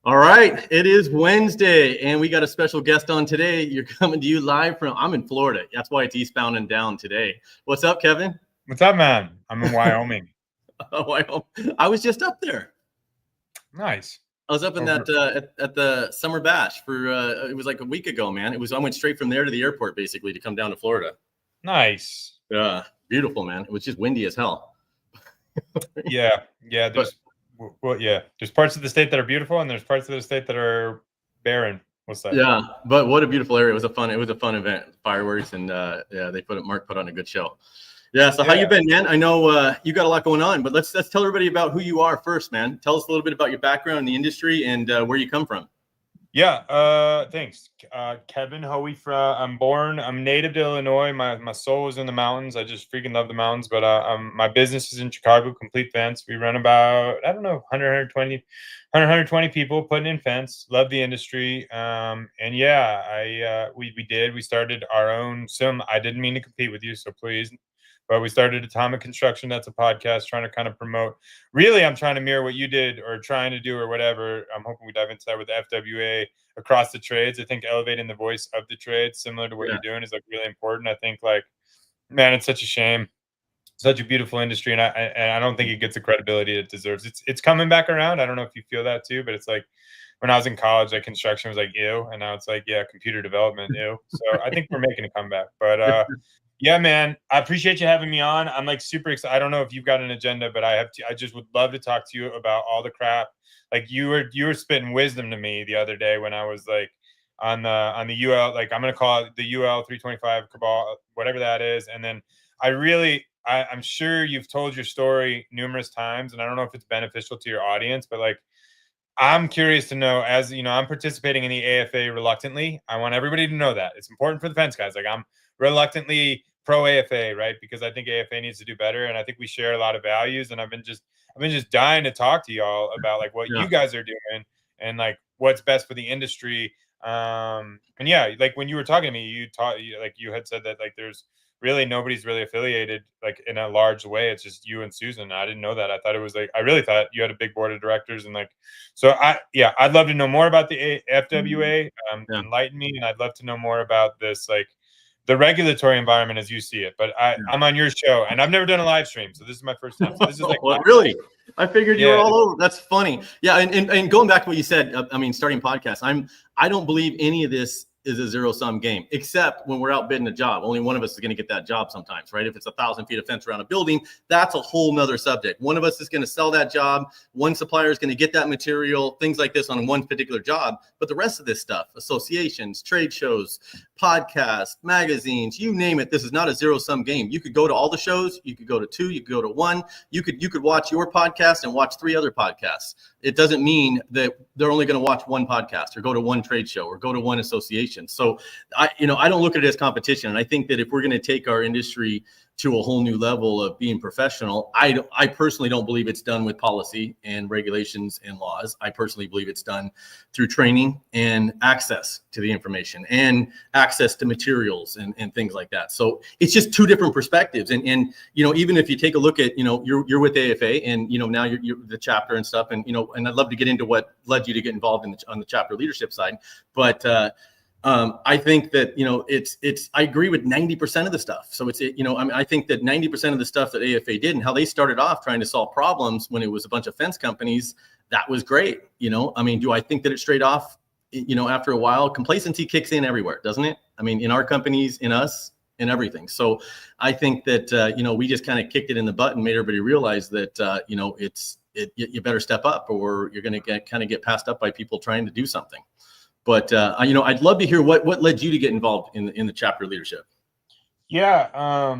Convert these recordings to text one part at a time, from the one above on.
All right, it is Wednesday, and we got a special guest on today. You're coming to you live from. I'm in Florida. That's why it's eastbound and down today. What's up, Kevin? What's up, man? I'm in Wyoming. I was just up there. Nice. I was up in Over. that at the summer bash for. It was like a week ago, man. I went straight from there to the airport basically to come down to Florida. Nice. Yeah, beautiful, man. It was just windy as hell. Yeah. Yeah. But There's parts of the state that are beautiful, and there's parts of the state that are barren. What's that? yeah, but what a beautiful area. It was a fun event. Fireworks and yeah, Mark put on a good show. Yeah. So how you been, man? I know you got a lot going on, but let's tell everybody about who you are first, man. Tell us a little bit about your background in the industry and where you come from. Yeah. Thanks. Kevin Hohe. I'm native to Illinois. My soul is in the mountains. I just freaking love the mountains. But my business is in Chicago, Complete Fence. We run about, I don't know, 120 people putting in fence. Love the industry. And yeah, we started our own sim. I didn't mean to compete with you, so please. But we started Atomic Construction. That's a podcast trying to kind of promote. Really, I'm trying to mirror what you did or trying to do or whatever. I'm hoping we dive into that with the FWA across the trades. I think elevating the voice of the trades, similar to what you're doing, is like really important. I think, like, man, it's such a shame. Such a beautiful industry, and I don't think it gets the credibility it deserves. It's coming back around. I don't know if you feel that too, but it's like when I was in college, like construction was like ew, and now it's like, yeah, computer development ew. So I think we're making a comeback. But yeah, man, I appreciate you having me on. I'm like super excited. I don't know if you've got an agenda, but I just would love to talk to you about all the crap. Like you were spitting wisdom to me the other day when I was like on the UL, like I'm gonna call it the UL 325 cabal, whatever that is, and then I'm sure you've told your story numerous times, and I don't know if it's beneficial to your audience, but like, I'm curious to know, as you know, I'm participating in the AFA reluctantly. I want everybody to know that it's important for the fence guys. Like, I'm reluctantly pro AFA, right? Because I think AFA needs to do better, and I think we share a lot of values. And I've been just dying to talk to y'all about like what you guys are doing and like what's best for the industry. And yeah, like when you were talking to me, you had said that like there's really nobody's really affiliated like in a large way. It's just you and Susan. I didn't know that. I thought it was like, I really thought you had a big board of directors, and like, so I'd love to know more about the FWA. Enlighten me, and I'd love to know more about this, like the regulatory environment as you see it. But I'm on your show, and I've never done a live stream, so this is my first time. So this is like really. I figured you were all over. That's funny. Yeah, and going back to what you said, I mean, starting podcasts, I don't believe any of this is a zero-sum game, except when we're out bidding a job. Only one of us is going to get that job sometimes, right? If it's 1,000 feet of fence around a building, that's a whole nother subject. One of us is going to sell that job. One supplier is going to get that material, things like this on one particular job. But the rest of this stuff, associations, trade shows, podcasts, magazines, you name it, this is not a zero-sum game. You could go to all the shows. You could go to 2. You could go to 1. You could watch your podcast and watch 3 other podcasts. It doesn't mean that they're only going to watch one podcast or go to one trade show or go to one association. So I don't look at it as competition. And I think that if we're going to take our industry to a whole new level of being professional, I personally don't believe it's done with policy and regulations and laws. I personally believe it's done through training and access to the information and access to materials and things like that. So it's just 2 different perspectives. And even if you take a look at, you're with AFA and, now you're the chapter and stuff. And, and I'd love to get into what led you to get involved on the chapter leadership side. But I think that, I agree with 90% of the stuff. So I think that 90% of the stuff that AFA did and how they started off trying to solve problems when it was a bunch of fence companies, that was great. Do I think that it straight off, after a while, complacency kicks in everywhere, doesn't it? In our companies, in us, in everything. So I think that, we just kind of kicked it in the butt and made everybody realize that, you better step up or you're going to get passed up by people trying to do something. But I'd love to hear what led you to get involved in the chapter leadership. Yeah,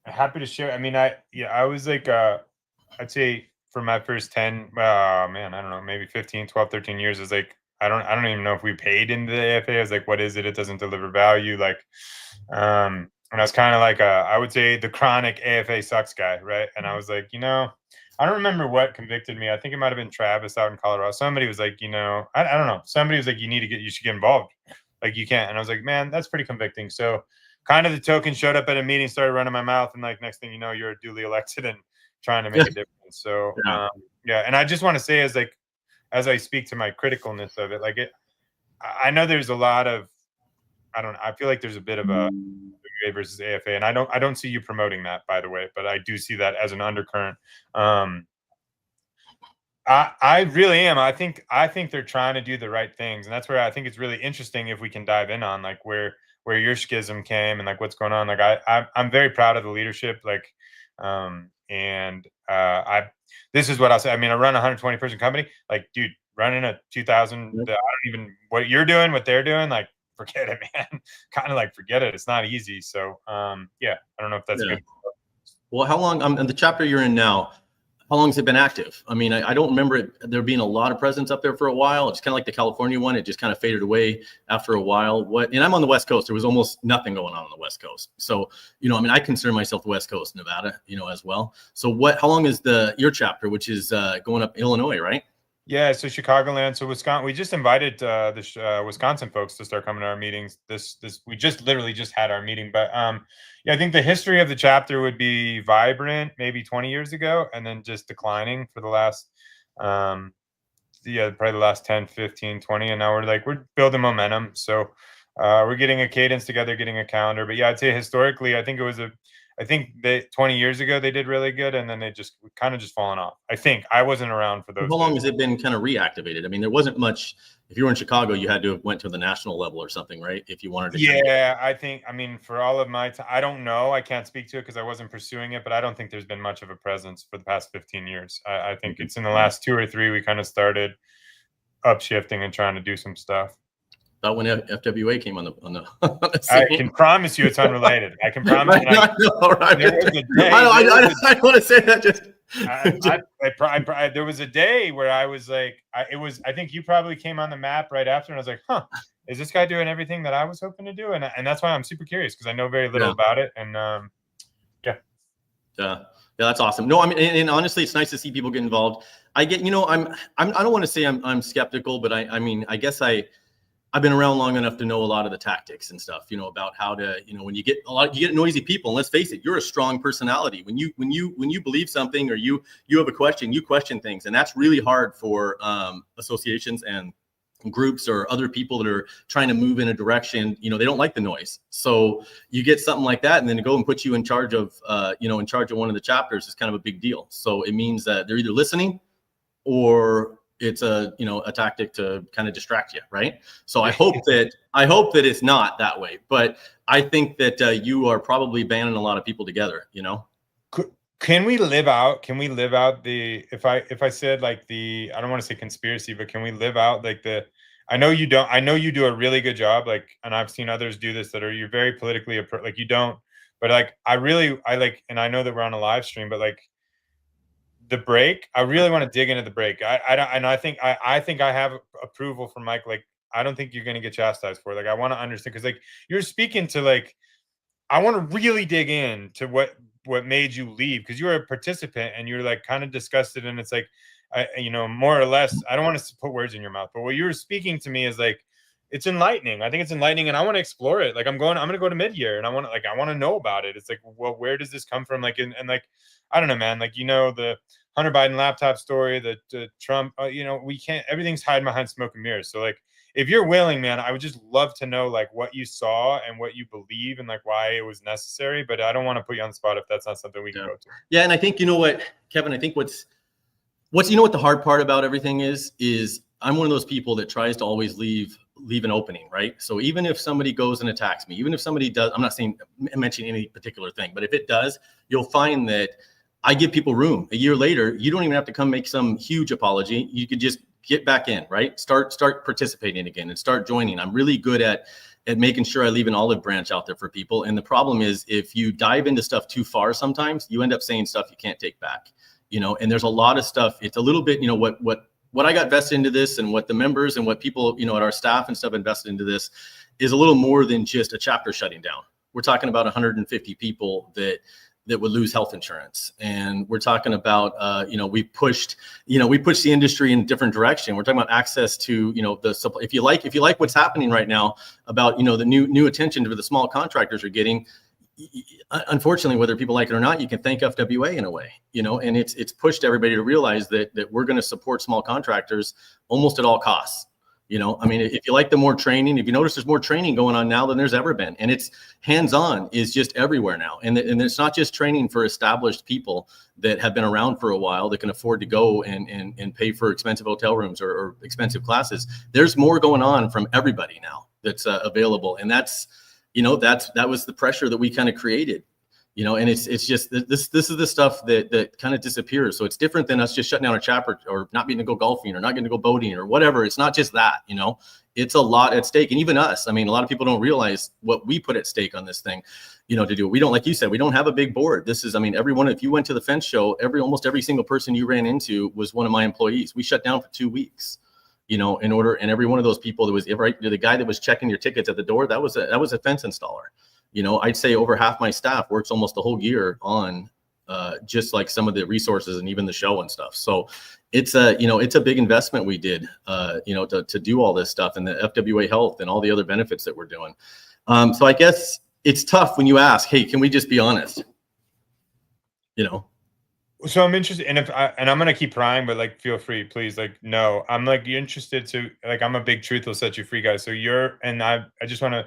happy to share. I was like, I'd say for my first 10, I don't know, maybe 15, 12, 13 years, is like, I don't even know if we paid into the AFA. I was like, what is it? It doesn't deliver value. Like, and I was kind of like, I would say the chronic AFA sucks guy, right? And I was like, I don't remember what convicted me. I think it might have been Travis out in Colorado. Somebody was like, I don't know. Somebody was like, you should get involved. Like, you can't. And I was like, man, that's pretty convicting. So kind of the token showed up at a meeting, started running my mouth. And like, next thing you know, you're duly elected and trying to make a difference. So, yeah. And I just want to say is like, as I speak to my criticalness of it, I know there's a lot of, I don't know, I feel like there's a bit of a WA versus AFA, and I don't see you promoting that, by the way, but I do see that as an undercurrent. I really am. I think they're trying to do the right things, and that's where I think it's really interesting if we can dive in on like where your schism came and like what's going on. Like I'm very proud of the leadership. I this is what I'll say. I mean, I run a 120 person company. Like, dude, running a 2,000. I don't even what you're doing, what they're doing. Like, forget it, man. Kind of like forget it. It's not easy. So yeah, I don't know if that's good. Well, how long? In the chapter you're in now. How long has it been active? I mean, I don't remember there being a lot of presence up there for a while. It's kind of like the California one. It just kind of faded away after a while. And I'm on the West Coast. There was almost nothing going on the West Coast. So, I mean, I consider myself West Coast Nevada, as well. So how long is your chapter, which is going up Illinois, right? Yeah, so Chicagoland, so Wisconsin. We just invited the Wisconsin folks to start coming to our meetings. We just literally just had our meeting, but yeah, I think the history of the chapter would be vibrant maybe 20 years ago, and then just declining for the last probably the last 10, 15, 20, and now we're building momentum. So we're getting a cadence together, getting a calendar. But yeah, I'd say historically, I think they 20 years ago they did really good, and then they just kind of just fallen off. I think I wasn't around for those. How long has it been kind of reactivated? I mean, there wasn't much. If you were in Chicago, you had to have went to the national level or something, right? If you wanted to. Yeah, I mean, for all of my time, I don't know. I can't speak to it because I wasn't pursuing it, but I don't think there's been much of a presence for the past 15 years. I think it's in the last 2 or 3 we kind of started upshifting and trying to do some stuff. About when FWA came on the I can promise you it's unrelated. I can promise. I don't want to say that. There was a day where I was like, I think you probably came on the map right after, and I was like, huh, is this guy doing everything that I was hoping to do? And that's why I'm super curious, because I know very little about it. And yeah, that's awesome. No, I mean, and honestly, it's nice to see people get involved. I get, I don't want to say I'm skeptical, but I mean, I guess I've been around long enough to know a lot of the tactics and stuff, about how to, when you get you get noisy people, and let's face it, you're a strong personality. When you believe something, or you have a question, you question things. And that's really hard for associations and groups or other people that are trying to move in a direction. They don't like the noise. So you get something like that, and then to go and put you in charge of, in charge of one of the chapters is kind of a big deal. So it means that they're either listening, or it's a tactic to kind of distract you, right? So I hope that it's not that way, but I think that you are probably banding a lot of people together. Can we live out the, if I said like the, I don't want to say conspiracy, but can we live out like I know you do a really good job, like, and I've seen others do this you're very politically like you don't, but like I like, and I know that we're on a live stream, but like the break, I really want to dig into the break. I think I have approval from Mike. Like, I don't think you're going to get chastised for it. Like, I want to understand, because like you're speaking to, like, I want to really dig in to what made you leave, because you were a participant and you're like kind of disgusted, and it's like, more or less, I don't want to put words in your mouth, but what you were speaking to me is like, it's enlightening. I think it's enlightening, and I want to explore it. Like, I'm going to go to mid-year, and I want to know about it. It's like, well, where does this come from? Like, and like, I don't know, man. Like, the Hunter Biden laptop story, the Trump, we can't, everything's hiding behind smoke and mirrors. So like, if you're willing, man, I would just love to know like what you saw and what you believe and like why it was necessary. But I don't want to put you on the spot if that's not something we can go to. Yeah. And I think, what, Kevin, I think what's what the hard part about everything is I'm one of those people that tries to always leave an opening, right? So even if somebody goes and attacks me, even if somebody does, I'm not mentioning any particular thing, but if it does, you'll find that I give people room. A year later, you don't even have to come make some huge apology. You could just get back in, right? Start participating again and start joining. I'm really good at making sure I leave an olive branch out there for people. And the problem is, if you dive into stuff too far, sometimes you end up saying stuff you can't take back, and there's a lot of stuff. It's a little bit, what I got vested into this, and what the members and what people, at our staff and stuff invested into this, is a little more than just a chapter shutting down. We're talking about 150 people that would lose health insurance. And we're talking about, we pushed the industry in a different direction. We're talking about access to, the supply. If you like what's happening right now about, the new attention that the small contractors are getting, unfortunately, whether people like it or not, you can thank FWA in a way, and it's pushed everybody to realize that we're going to support small contractors almost at all costs. I mean, if you like the more training, if you notice there's more training going on now than there's ever been, and it's hands-on is just everywhere now. And it's not just training for established people that have been around for a while that can afford to go and pay for expensive hotel rooms or expensive classes. There's more going on from everybody now that's available. And that was the pressure that we kind of created. And it's just this is the stuff that kind of disappears. So it's different than us just shutting down a chapter or not being to go golfing or not getting to go boating or whatever. It's not just that, it's a lot at stake. And even us, I mean, a lot of people don't realize what we put at stake on this thing, to do. We don't, like you said, we don't have a big board. This is, I mean, if you went to the fence show, almost every single person you ran into was one of my employees. We shut down for 2 weeks. And every one of those people that was the guy that was checking your tickets at the door, that was a fence installer. I'd say over half my staff works almost the whole year on just like some of the resources and even the show and stuff. So it's a big investment we did, to do all this stuff and the FWA health and all the other benefits that we're doing. So I guess it's tough when you ask, hey, can we just be honest? So I'm interested, and I'm gonna keep prying, but like, feel free, please. Like, no, I'm like, you're interested to, like, I'm a big truth will set you free guy. So I just want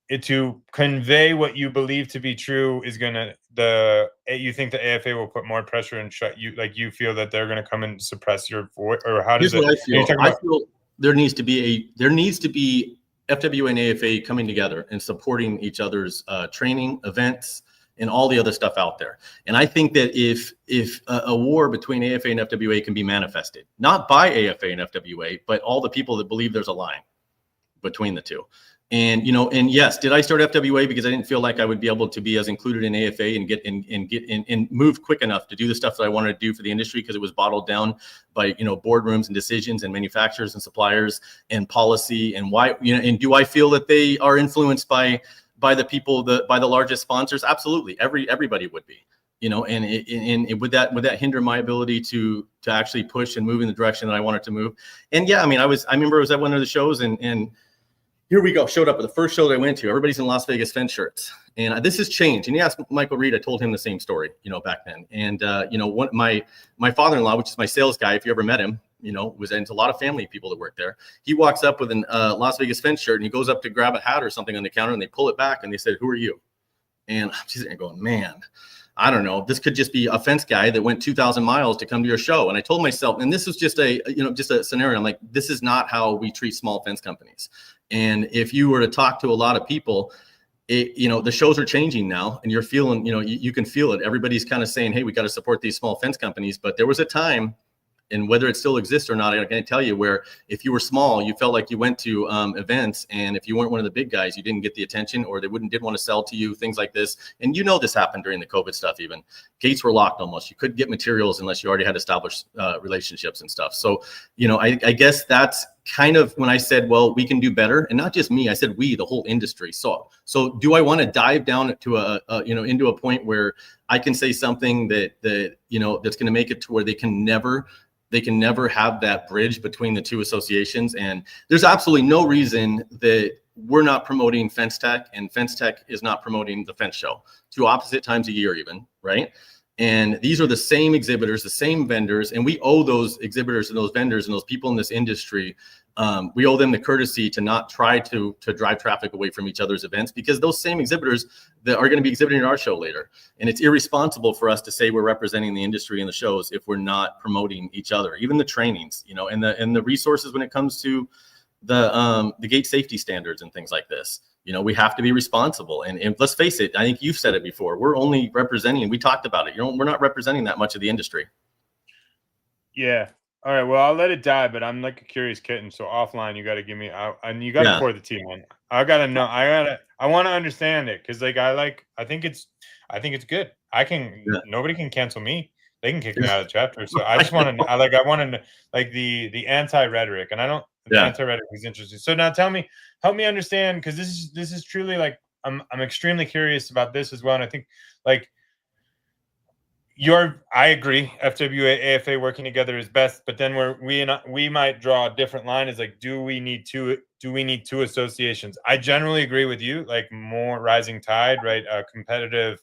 to convey what you believe to be true is you think the AFA will put more pressure and shut you, like you feel that they're going to come and suppress your voice, or how does it? What I feel there needs to be FWA and AFA coming together and supporting each other's training events and all the other stuff out there. And I think that if a war between AFA and FWA can be manifested, not by AFA and FWA, but all the people that believe there's a line between the two. And and yes, did I start FWA because I didn't feel like I would be able to be as included in AFA and move quick enough to do the stuff that I wanted to do for the industry, because it was bottled down by boardrooms and decisions and manufacturers and suppliers and policy and why and do I feel that they are influenced by the people by the largest sponsors? Absolutely, everybody would be. And would that hinder my ability to actually push and move in the direction that I wanted to move? And yeah, I mean, I remember I was at one of the shows and here we go. Showed up at the first show that I went to. Everybody's in Las Vegas fence shirts, and this has changed. And you ask Michael Reed, I told him the same story, back then. And my father-in-law, which is my sales guy, if you ever met him, was into a lot of family people that work there. He walks up with an Las Vegas fence shirt, and he goes up to grab a hat or something on the counter, and they pull it back, and they said, "Who are you?" And I'm sitting there going, "Man, I don't know. This could just be a fence guy that went 2,000 miles to come to your show." And I told myself, and this was just a scenario. I'm like, this is not how we treat small fence companies. And if you were to talk to a lot of people, the shows are changing now, and you're feeling, you can feel it. Everybody's kind of saying, hey, we got to support these small fence companies. But there was a time, and whether it still exists or not, I can't tell you, where if you were small, you felt like you went to events, and if you weren't one of the big guys, you didn't get the attention, or they didn't want to sell to you, things like this. And this happened during the COVID stuff. Even gates were locked almost. You couldn't get materials unless you already had established relationships and stuff. So, I guess that's kind of when I said, well, we can do better. And not just me, I said we, the whole industry. So do I want to dive down to into a point where I can say something that that's going to make it to where they can never have that bridge between the two associations? And there's absolutely no reason that we're not promoting Fence Tech and Fence Tech is not promoting the fence show, 2 opposite times a year even, right? And these are the same exhibitors, the same vendors, and we owe those exhibitors and those vendors and those people in this industry, we owe them the courtesy to not try to drive traffic away from each other's events, because those same exhibitors that are going to be exhibiting at our show later. And it's irresponsible for us to say we're representing the industry and the shows if we're not promoting each other, even the trainings, and the resources when it comes to the gate safety standards and things like this. We have to be responsible. And let's face it, I think you've said it before, we're only representing, we talked about it, we're not representing that much of the industry. Yeah. All right. Well, I'll let it die, but I'm like a curious kitten. So offline, you got to give me, and you got to pour the tea on. I got to know. I want to understand it. Cause I think it's good. Nobody can cancel me. They can kick me out of the chapter. So I just want to, I want to like the anti-rhetoric, and the anti-rhetoric is interesting. So now help me understand. Cause this is truly like, I'm extremely curious about this as well. And I think like, I agree. FWA, AFA working together is best, but then we might draw a different line. Is like, do we need two associations? I generally agree with you. Like more rising tide, right? Competitive.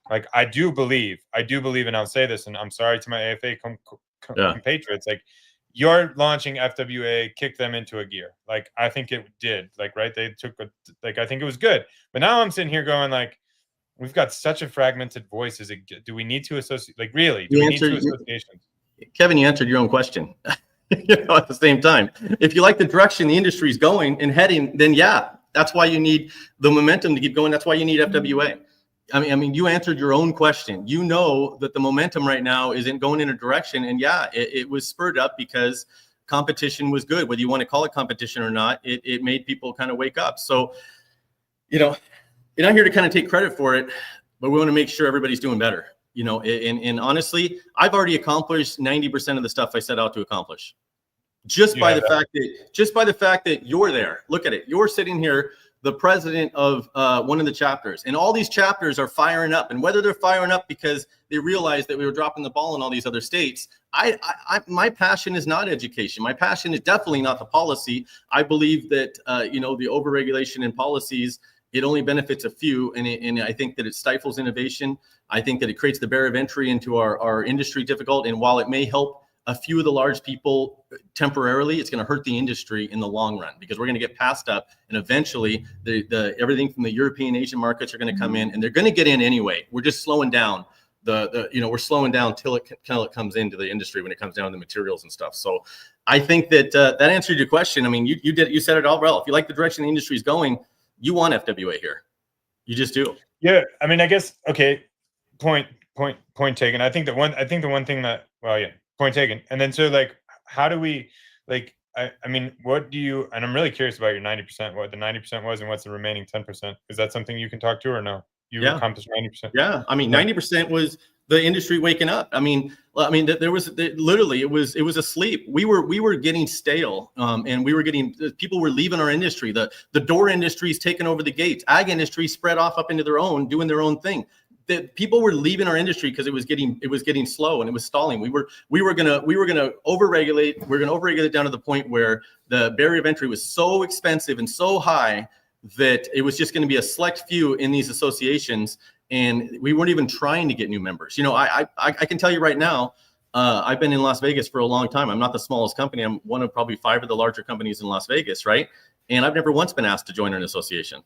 Like I do believe, and I'll say this, and I'm sorry to my AFA compatriots. Like you're launching FWA, kick them into a gear. Like I think it did. Like right, they took I think it was good. But now I'm sitting here going like, we've got such a fragmented voice. Do we need to associate? Like, really? Do we need two associations? Kevin, you answered your own question. At the same time, if you like the direction the industry is going and heading, then yeah, that's why you need the momentum to keep going. That's why you need FWA. I mean, you answered your own question. You know that the momentum right now isn't going in a direction, and yeah, it was spurred up because competition was good. Whether you want to call it competition or not, it made people kind of wake up. So, you're not here to kind of take credit for it, but we want to make sure everybody's doing better. And honestly, I've already accomplished 90% of the stuff I set out to accomplish. Just by the fact that you're there. Look at it. You're sitting here, the president of one of the chapters, and all these chapters are firing up. And whether they're firing up because they realized that we were dropping the ball in all these other states, my passion is not education. My passion is definitely not the policy. I believe that the overregulation in policies, it only benefits a few, and I think that it stifles innovation. I think that it creates the barrier of entry into our industry difficult. And while it may help a few of the large people temporarily, it's going to hurt the industry in the long run, because we're going to get passed up, and eventually the everything from the European, Asian markets are going to come in, and they're going to get in anyway. We're just slowing down we're slowing down till it comes into the industry when it comes down to the materials and stuff. So I think that that answered your question. I mean, you said it all well. If you like the direction the industry is going, you want FWA here. You just do. Yeah. I mean, I guess, okay. Point taken. I think the one thing that, point taken. And then, so like, how do we, like, I mean, what do you, and I'm really curious about your 90%, what the 90% was and what's the remaining 10%. Is that something you can talk to, or no? You accomplished 90%. Yeah. I mean, 90% was the industry waking up. I mean, there was literally, it was asleep. We were getting stale, and people were leaving our industry. The door industry is taking over the gates. Ag industry spread off up into their own, doing their own thing. That people were leaving our industry because it was getting slow and it was stalling. We were gonna overregulate. We're gonna overregulate down to the point where the barrier of entry was so expensive and so high that it was just going to be a select few in these associations, and we weren't even trying to get new members. I can tell you right now, I've been in Las Vegas for a long time. I'm not the smallest company. I'm one of probably 5 of the larger companies in Las Vegas, right? And I've never once been asked to join an association.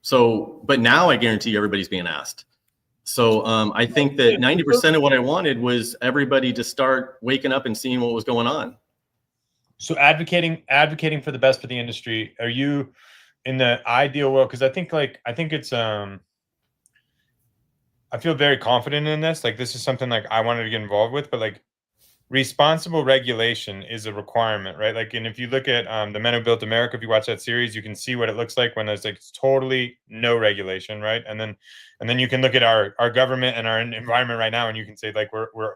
So, but now I guarantee everybody's being asked. So I think that 90% of what I wanted was everybody to start waking up and seeing what was going on. So advocating for the best for the industry. Are you in the ideal world? Because I think it's I feel very confident in this. Like, this is something like I wanted to get involved with, but like, responsible regulation is a requirement, right? Like, and if you look at the Men Who Built America, if you watch that series, you can see what it looks like when there's like totally no regulation, right? And then you can look at our government and our environment right now, and you can say like we're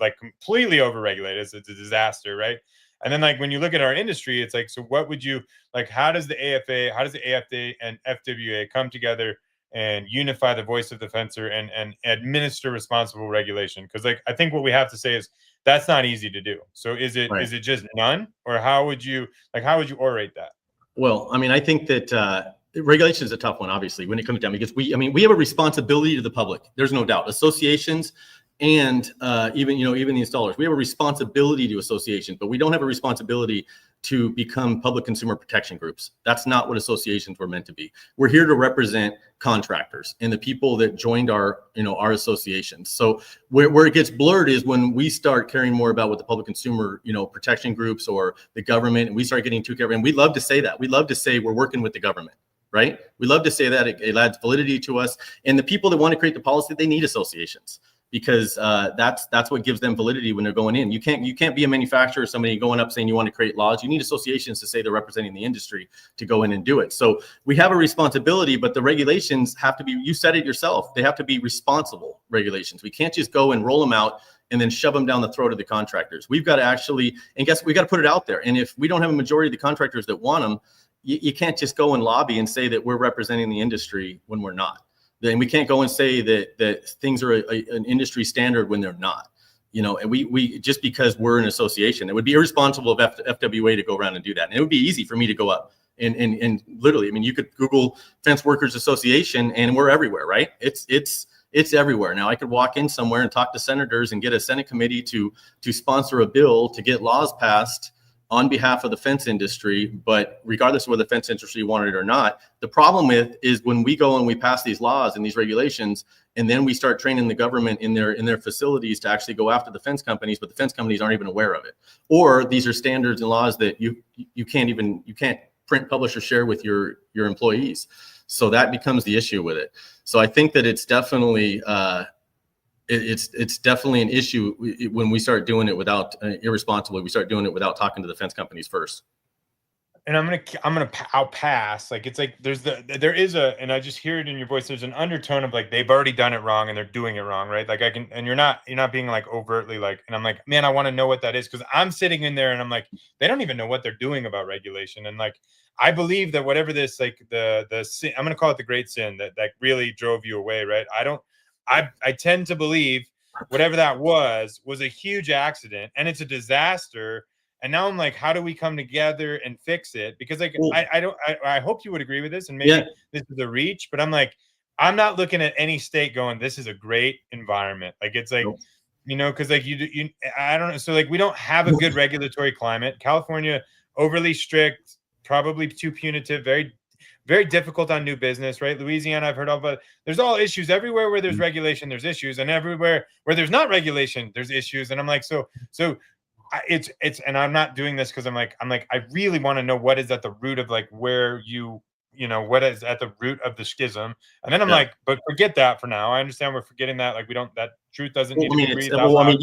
like completely overregulated. It's a disaster, right? And then like when you look at our industry, it's like, so what would you like? How does the AFA and FWA come together and unify the voice of the fencer and administer responsible regulation? Because like I think what we have to say is that's not easy to do. So is it just none, or how would you orate that? Well, I mean, I think that regulation is a tough one, obviously, when it comes down, because we have a responsibility to the public. There's no doubt. Associations and even the installers, we have a responsibility to associations, but we don't have a responsibility to become public consumer protection groups. That's not what associations were meant to be. We're here to represent contractors and the people that joined our associations. So where it gets blurred is when we start caring more about what the public consumer, protection groups or the government, and we start getting too careful. And we love to say that. We love to say we're working with the government, right? We love to say that. It adds validity to us. And the people that want to create the policy, they need associations, because that's what gives them validity when they're going in. You can't be a manufacturer or somebody going up saying you want to create laws. You need associations to say they're representing the industry to go in and do it. So we have a responsibility, but the regulations have to be, you said it yourself, they have to be responsible regulations. We can't just go and roll them out and then shove them down the throat of the contractors. We've got to actually, and we got to put it out there. And if we don't have a majority of the contractors that want them, you can't just go and lobby and say that we're representing the industry when we're not. then we can't go and say that things are an industry standard when they're not. And we just because we're an association, it would be irresponsible of FWA to go around and do that. And it would be easy for me to go up and literally, I mean, you could Google Fence Workers Association and we're everywhere, right? It's everywhere. Now I could walk in somewhere and talk to senators and get a Senate committee to sponsor a bill to get laws passed on behalf of the fence industry. But regardless of whether the fence industry wanted it or not, the problem is when we go and we pass these laws and these regulations, and then we start training the government in their facilities to actually go after the fence companies, but the fence companies aren't even aware of it. Or these are standards and laws that you can't print, publish, or share with your employees. So that becomes the issue with it. So I think that it's definitely it's definitely an issue when we start doing it without irresponsibly. We start doing it without talking to the fence companies first. And I'll pass. Like, it's like there is and I just hear it in your voice. There's an undertone of like they've already done it wrong and they're doing it wrong, right? Like and you're not being like overtly like. And I'm like, man, I want to know what that is, because I'm sitting in there and I'm like, they don't even know what they're doing about regulation. And like, I believe that whatever this like the sin, I'm gonna call it the great sin that really drove you away, right? I tend to believe whatever that was a huge accident and it's a disaster. And now I'm like, how do we come together and fix it? Because like, I hope you would agree with this, and maybe this is a reach, but I'm like, I'm not looking at any state going, this is a great environment. Like, it's like, because like you, I don't know. So like, we don't have a good regulatory climate. California, overly strict, probably too punitive, very, very difficult on new business, right? Louisiana, I've heard of, but there's all issues everywhere where there's regulation, there's issues, and everywhere where there's not regulation, there's issues. And I'm like, so it's and I'm not doing this because I'm like I really want to know what is at the root of like where what is at the root of the schism. And then I'm like, but forget that for now. I understand we're forgetting that, like, that truth doesn't need to be breathed out loud.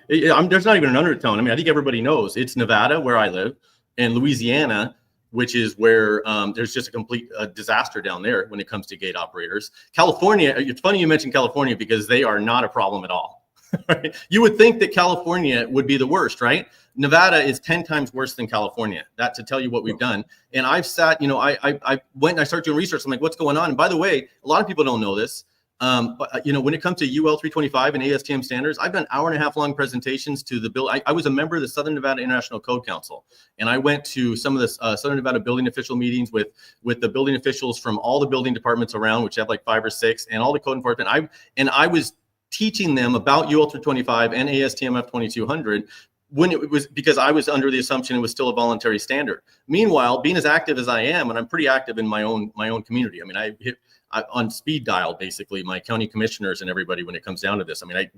There's not even an undertone. I mean, I think everybody knows it's Nevada, where I live, and Louisiana, which is where there's just a complete disaster down there when it comes to gate operators. California, it's funny you mentioned California because they are not a problem at all. Right? You would think that California would be the worst, right? Nevada is 10 times worse than California. That to tell you what we've done. And I've sat, I went and I started doing research. I'm like, what's going on? And by the way, a lot of people don't know this. But when it comes to UL 325 and ASTM standards, I've done hour-and-a-half long presentations to the bill. I was a member of the Southern Nevada International Code Council, and I went to some of the Southern Nevada building official meetings with the building officials from all the building departments around, which have like 5 or 6, and all the code enforcement. I was teaching them about UL 325 and ASTM F2200 when it was, because I was under the assumption it was still a voluntary standard. Meanwhile, being as active as I am, and I'm pretty active in my own community. I mean, I on speed dial basically my county commissioners and everybody when it comes down to this. I mean,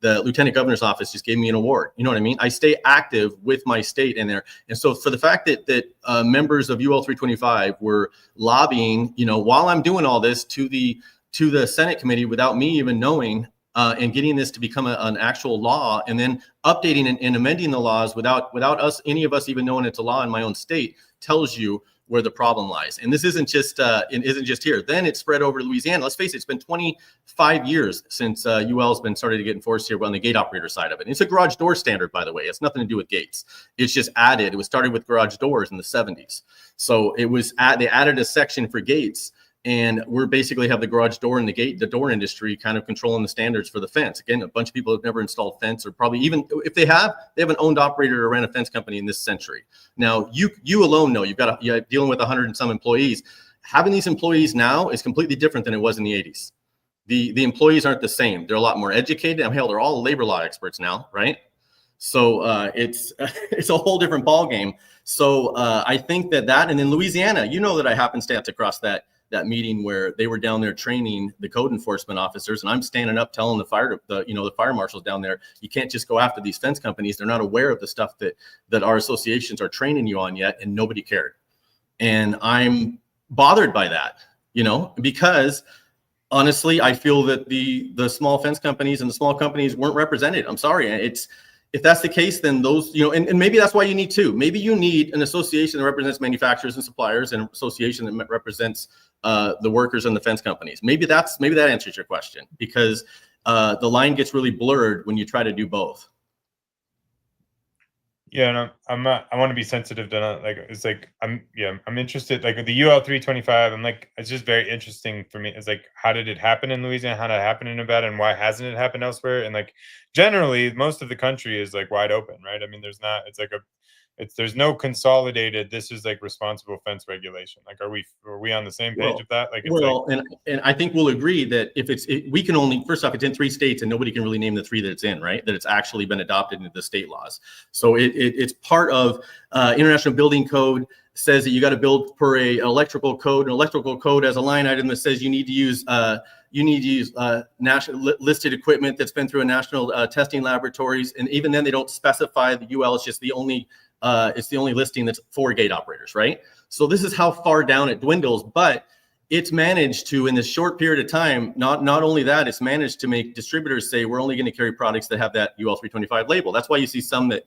the lieutenant governor's office just gave me an award. You know what I mean? I stay active with my state in there. And so for the fact that members of UL 325 were lobbying, while I'm doing all this to the Senate committee without me even knowing, and getting this to become an actual law, and then updating and amending the laws without any of us even knowing it's a law in my own state, tells you where the problem lies. And this isn't just here. Then it spread over to Louisiana. Let's face it, it's been 25 years since UL has been started to get enforced here on the gate operator side of it. And it's a garage door standard, by the way. It's nothing to do with gates. It's just added. It was started with garage doors in the 70s. So they added a section for gates. And we're basically have the garage door and the door industry kind of controlling the standards for the fence. Again, a bunch of people have never installed fence, or probably even if they haven't owned, operated, or ran a fence company in this century. Now, you alone know you're dealing with 100 and some employees. Having these employees now is completely different than it was in the 80s. The employees aren't the same. They're a lot more educated. Hell, they're all labor law experts now, right? So it's a whole different ball game. So I think that, and then Louisiana, that I happenstance across that meeting where they were down there training the code enforcement officers, and I'm standing up telling the fire marshals down there, you can't just go after these fence companies. They're not aware of the stuff that our associations are training you on yet, and nobody cared. And I'm bothered by that, because honestly, I feel that the small fence companies and the small companies weren't represented. I'm sorry. If that's the case, then those, and maybe that's why you need two. Maybe you need an association that represents manufacturers and suppliers, and an association that represents the workers and the fence companies. Maybe that answers your question, because the line gets really blurred when you try to do both. Yeah, and I want to be sensitive to not, like, it's like I'm interested, like with the UL 325. I'm like, it's just very interesting for me. It's like, how did it happen in Louisiana? How did it happen in Nevada? And why hasn't it happened elsewhere? And like, generally, most of the country is like wide open, right? I mean, there's not. It's like there's no consolidated. This is like responsible fence regulation. Like, are we on the same page Well, of that? Like, it's like, well, and I think we'll agree that if we can only, first off, it's in 3 states and nobody can really name the 3 that it's in, right? That it's actually been adopted into the state laws. So it's part of International Building Code says that you got to build per an electrical code. An electrical code has a line item that says you need to use national listed equipment that's been through a national testing laboratories, and even then they don't specify the UL. It's just the only listing that's for gate operators, right? So this is how far down it dwindles, but it's managed to, in this short period of time, not only that, it's managed to make distributors say we're only going to carry products that have that UL 325 label. That's why you see some that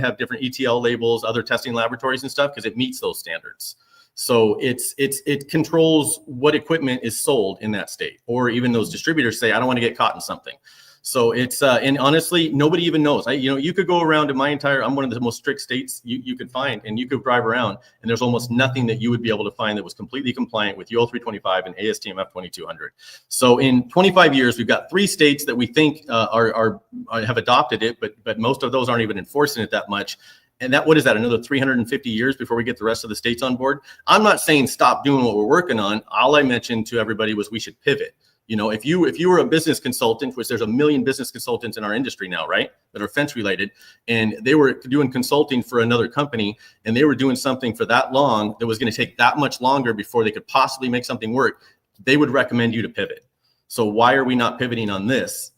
have different ETL labels, other testing laboratories and stuff, because it meets those standards. So it controls what equipment is sold in that state, or even those distributors say, I don't want to get caught in something. So it's and honestly, nobody even knows. You could go around to I'm one of the most strict states you could find, and you could drive around, and there's almost nothing that you would be able to find that was completely compliant with UL 325 and ASTM F2200. So in 25 years, we've got 3 states that we think have adopted it, but most of those aren't even enforcing it that much. And what is that? Another 350 years before we get the rest of the states on board. I'm not saying stop doing what we're working on. All I mentioned to everybody was we should pivot. If you were a business consultant, which there's a million business consultants in our industry now, right, that are fence related, and they were doing consulting for another company, and they were doing something for that long that was going to take that much longer before they could possibly make something work, they would recommend you to pivot. So why are we not pivoting on this?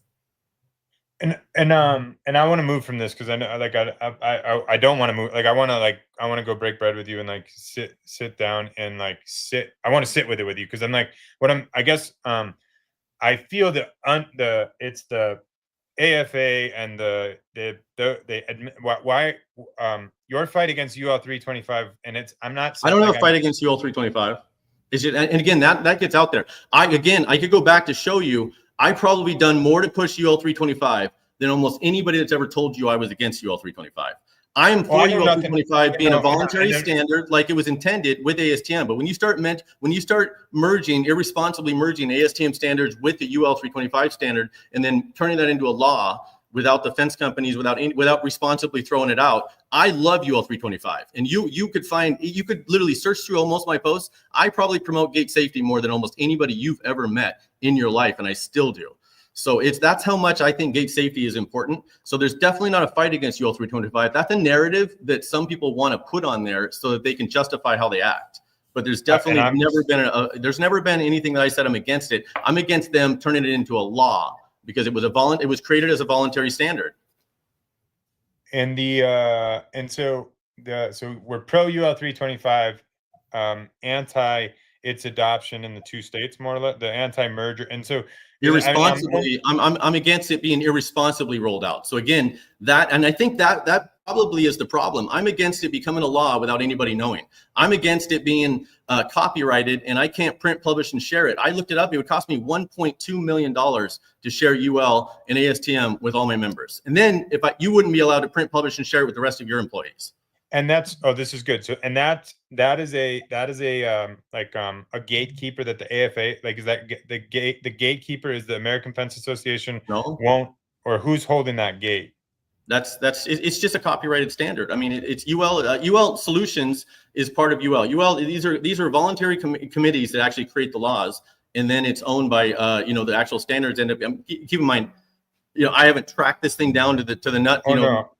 And I want to move from this, because I know, like, I don't want to move. Like, I want to go break bread with you and like sit down and like I want to sit with it with you, because I'm like, I guess I feel that it's the AFA and why your fight against UL 325, and I'm not saying, I don't have a fight against UL 325. And again, that gets out there. I could go back to show you. I probably done more to push UL 325 than almost anybody that's ever told you I was against UL 325. I am for UL 325 being a voluntary standard like it was intended with ASTM. But when you start irresponsibly merging ASTM standards with the UL 325 standard, and then turning that into a law without the fence companies, without responsibly throwing it out, I love UL 325. And you could literally search through almost my posts. I probably promote gate safety more than almost anybody you've ever met in your life, and I still do. So that's how much I think gate safety is important. So there's definitely not a fight against UL 325. That's a narrative that some people want to put on there so that they can justify how they act. But there's definitely never been anything that I said I'm against it. I'm against them turning it into a law, because it was created as a voluntary standard. And so we're pro UL 325, anti its adoption in the 2 states, more or less, the anti-merger. And so irresponsibly, I'm against it being irresponsibly rolled out. So again, and I think that probably is the problem. I'm against it becoming a law without anybody knowing. I'm against it being copyrighted, and I can't print, publish, and share it. I looked it up. It would cost me $1.2 million to share UL and ASTM with all my members. And then you wouldn't be allowed to print, publish, and share it with the rest of your employees. And this is good. So, and that is a gatekeeper that the AFA, like, is that the gatekeeper is the American Fence Association? No. Or who's holding that gate? It's just a copyrighted standard. I mean, it's UL Solutions is part of UL. These are voluntary committees that actually create the laws, and then it's owned by the actual standards end up. Keep in mind, I haven't tracked this thing down to the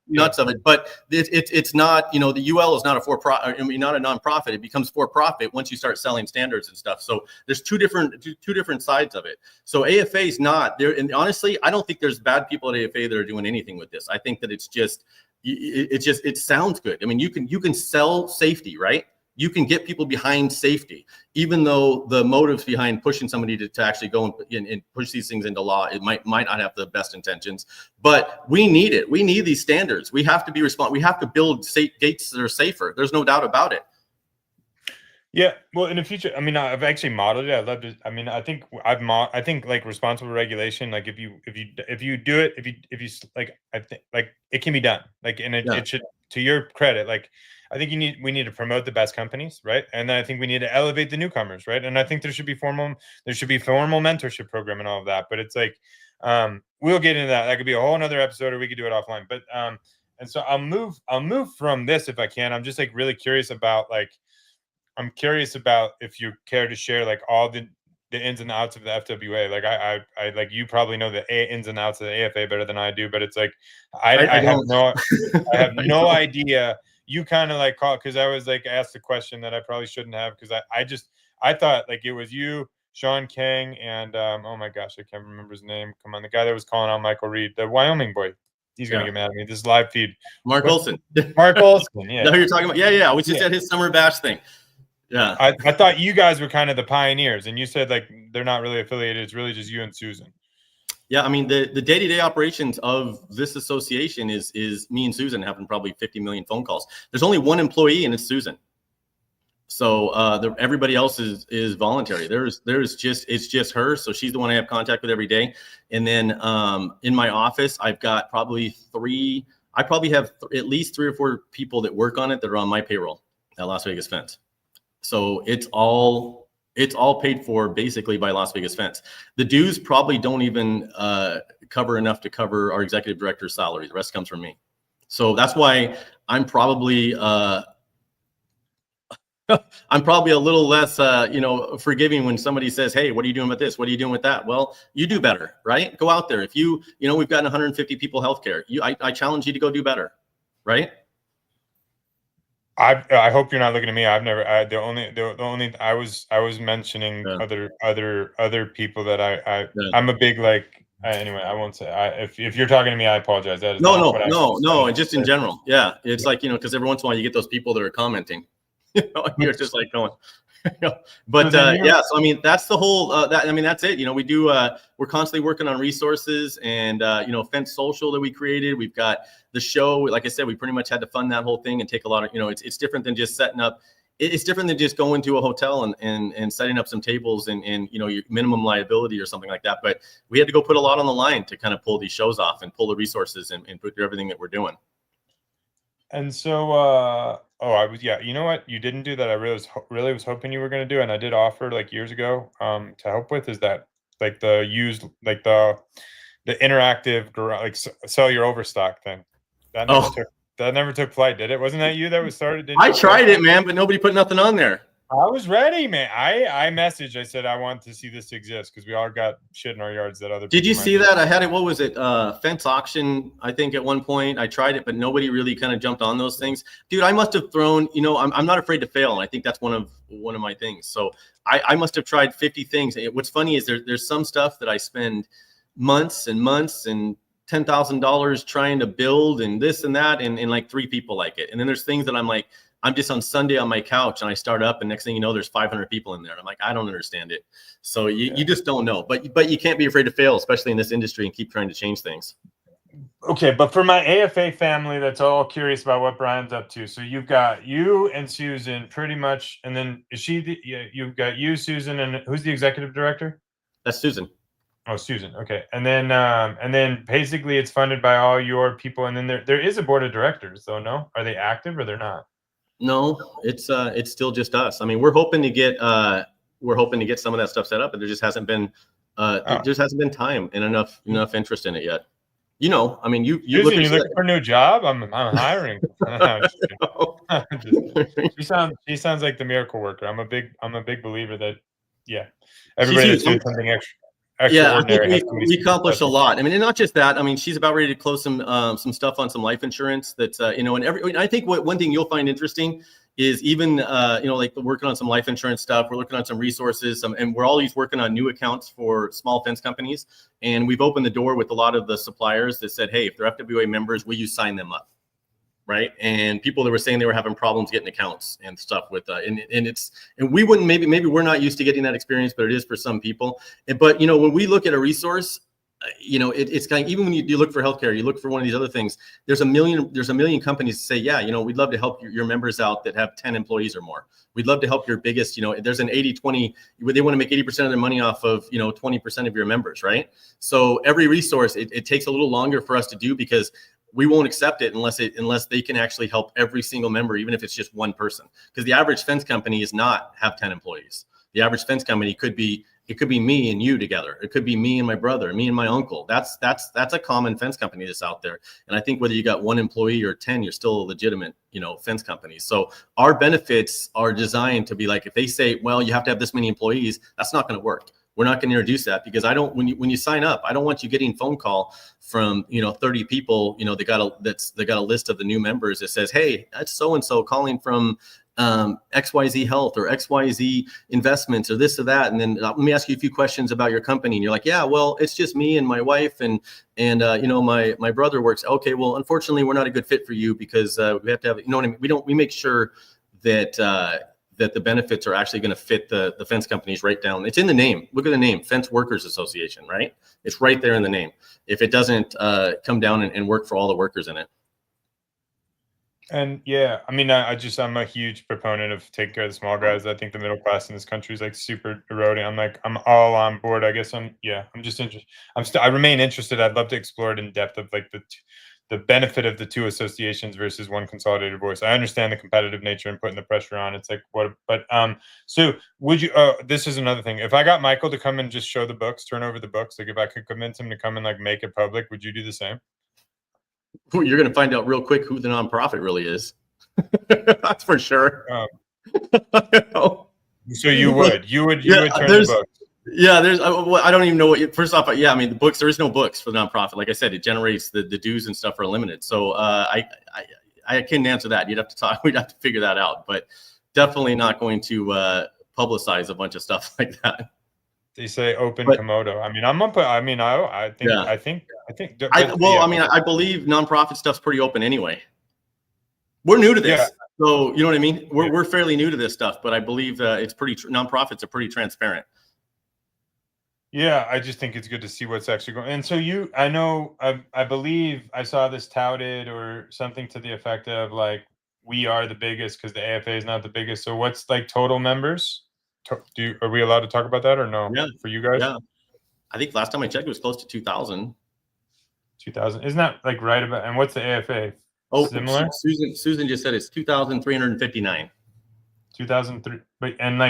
nuts of it, but it's not, the UL is not not a nonprofit. It becomes for profit once you start selling standards and stuff. So there's two different sides of it. So AFA is not there. And honestly, I don't think there's bad people at AFA that are doing anything with this. I think that it sounds good. I mean, you can sell safety, right? You can get people behind safety, even though the motives behind pushing somebody to actually go and push these things into law, it might not have the best intentions. But we need it. We need these standards. We have to be responsible. We have to build gates that are safer. There's no doubt about it. Yeah, well, in the future, I mean, I've actually modeled it. I love it. I mean, I think I think like responsible regulation, like if you do it, if you like, I think like it can be done. Like, and Yeah. it should, to your credit, like I think we need to promote the best companies, right? And then I think we need to elevate the newcomers, right? And I think there should be formal mentorship program and all of that. But it's like, we'll get into that. That could be a whole another episode, or we could do it offline. But and so I'll move from this if I can. I'm just like really curious about like. I'm curious about if you care to share like all the ins and outs of the FWA. Like I like you probably know the ins and outs of the AFA better than I do, but it's like I have don't. no I have I no don't. idea. You kind of like call because I was like asked a question that I probably shouldn't have because I thought like it was you, Sean Kang, and oh my gosh, I can't remember his name. Come on, the guy that was calling out Michael Reed, the Wyoming boy. He's gonna Yeah. get mad at me. This is live feed. Mark Olson. Mark Olson. Is that who you're talking about? Yeah, yeah. I was just at his summer bash thing. Yeah. I thought you guys were kind of the pioneers, and you said like they're not really affiliated. It's really just you and Susan. Yeah, I mean the day-to-day operations of this association is me and Susan having probably 50 million phone calls. There's only one employee, and it's Susan. So everybody else is voluntary. It's just her. So she's the one I have contact with every day. And then in my office, I've got probably I probably have at least 3 or 4 people that work on it that are on my payroll at Las Vegas Fence. So it's all paid for basically by Las Vegas Fence. The dues probably don't even cover enough to cover our executive director's salary. The rest comes from me. So that's why I'm probably I'm probably a little less forgiving when somebody says, "Hey, what are you doing with this? What are you doing with that?" Well, you do better, right? Go out there. If we've gotten 150 people healthcare. I challenge you to go do better, right? I hope you're not looking at me. I've never. The only I was mentioning other people that I'm a big like. Anyway, I won't say. If you're talking to me, I apologize. That is no. Just in general, yeah. It's like because every once in a while you get those people that are commenting. You're just like going. But yeah, so I mean that's the whole. That's it. We do. We're constantly working on resources and Fence Social that we created. We've got the show. Like I said, we pretty much had to fund that whole thing and take a lot of. It's different than just setting up. It's different than just going to a hotel and setting up some tables and your minimum liability or something like that. But we had to go put a lot on the line to kind of pull these shows off and pull the resources and put through everything that we're doing. And so, you know what? You didn't do that. I really was hoping you were going to do, and I did offer like years ago, to help with is that like the used, like the interactive garage, like sell your overstock thing. That never took flight, did it? Wasn't that you that was started? I tried it, man, but nobody put nothing on there. I was ready, man. I messaged. I said I want to see this exist because we all got shit in our yards that other. Did you see that? I had it. What was it? Fence auction. I think at one point I tried it, but nobody really kind of jumped on those things. Dude, I must have thrown. I'm not afraid to fail, and I think that's one of my things. So I must have tried 50 things. What's funny is there's some stuff that I spend months and months and $10,000 trying to build and this and that, and like 3 people like it. And then there's things that I'm like. I'm just on Sunday on my couch and I start up and next thing you know, there's 500 people in there. And I'm like, I don't understand it. So you just don't know, but you can't be afraid to fail, especially in this industry, and keep trying to change things. Okay. But for my AFA family, that's all curious about what Brian's up to. So you've got you and Susan pretty much. And then you've got you, Susan, and who's the executive director? That's Susan. Oh, Susan. Okay. And then basically it's funded by all your people. And then there is a board of directors though. No, are they active or they're not? No, it's still just us. I mean, we're hoping to get some of that stuff set up, but there just hasn't been time and enough interest in it yet. I mean, you Susan, you looking for a new job? I'm hiring. She sounds like the miracle worker. I'm a big believer that everybody that's doing something extra. Yeah, I think we accomplished a lot. I mean, and not just that. I mean, she's about ready to close some stuff on some life insurance. That's and I think one thing you'll find interesting is even like working on some life insurance stuff. We're looking on some resources, and we're always working on new accounts for small fence companies. And we've opened the door with a lot of the suppliers that said, hey, if they're FWA members, will you sign them up? Right. And people that were saying they were having problems getting accounts and stuff with and we wouldn't maybe we're not used to getting that experience, but it is for some people. But when we look at a resource, it's kind of, even when you look for healthcare, you look for one of these other things, there's a million companies that say, yeah, we'd love to help your members out that have 10 employees or more. We'd love to help your biggest, there's an 80-20, they want to make 80% of their money off of, 20% of your members, right? So every resource, it takes a little longer for us to do because we won't accept it unless they can actually help every single member, even if it's just one person. Because the average fence company is not have 10 employees. The average fence company could be me and you together. It could be me and my brother, me and my uncle. That's a common fence company that's out there. And I think whether you got 1 employee or 10, you're still a legitimate, fence company. So our benefits are designed to be like, if they say, well, you have to have this many employees, that's not going to work. We're not going to introduce that because when you sign up, I don't want you getting phone call from 30 people. They got a list of the new members that says, hey, that's so and so calling from XYZ Health or XYZ Investments or this or that, and then let me ask you a few questions about your company. And you're like, yeah, well, it's just me and my wife and my brother works. Okay, well, unfortunately, we're not a good fit for you because we have to have, what I mean? We make sure that that the benefits are actually going to fit the fence companies right down. It's in the name. Look at the name, Fence Workers Association, right? It's right there in the name. If it doesn't come down and work for all the workers in it. And yeah, I mean, I'm a huge proponent of taking care of the small guys. I think the middle class in this country is like super eroding. I'm all on board. I guess I'm just interested. I remain interested. I'd love to explore it in depth of like the benefit of the 2 associations versus one consolidated voice. I understand the competitive nature and putting the pressure on. It's like so would you, this is another thing. If I got Michael to come and just show the books, turn over the books, like if I could convince him to come and like make it public, would you do the same? You're going to find out real quick who the nonprofit really is. That's for sure. So you would turn the books. Yeah, I don't even know first off, I mean, the books, there is no books for the nonprofit. Like I said, it generates the dues and stuff are limited. So I can't answer that. We'd have to figure that out, but definitely not going to publicize a bunch of stuff like that. They say open Komodo. I mean, I believe nonprofit stuff's pretty open anyway. We're new to this. Yeah. So, you know what I mean? We're fairly new to this stuff, but I believe it's nonprofits are pretty transparent. Yeah, I just think it's good to see what's actually going. And so I believe I saw this touted or something to the effect of like, we are the biggest because the AFA is not the biggest. So what's like total members? Are we allowed to talk about that or no? Yeah. For you guys? Yeah. I think last time I checked, it was close to 2,000. 2,000. Isn't that like right about? And what's the AFA? Oh, similar. Susan just said it's 2,359. 2003. But and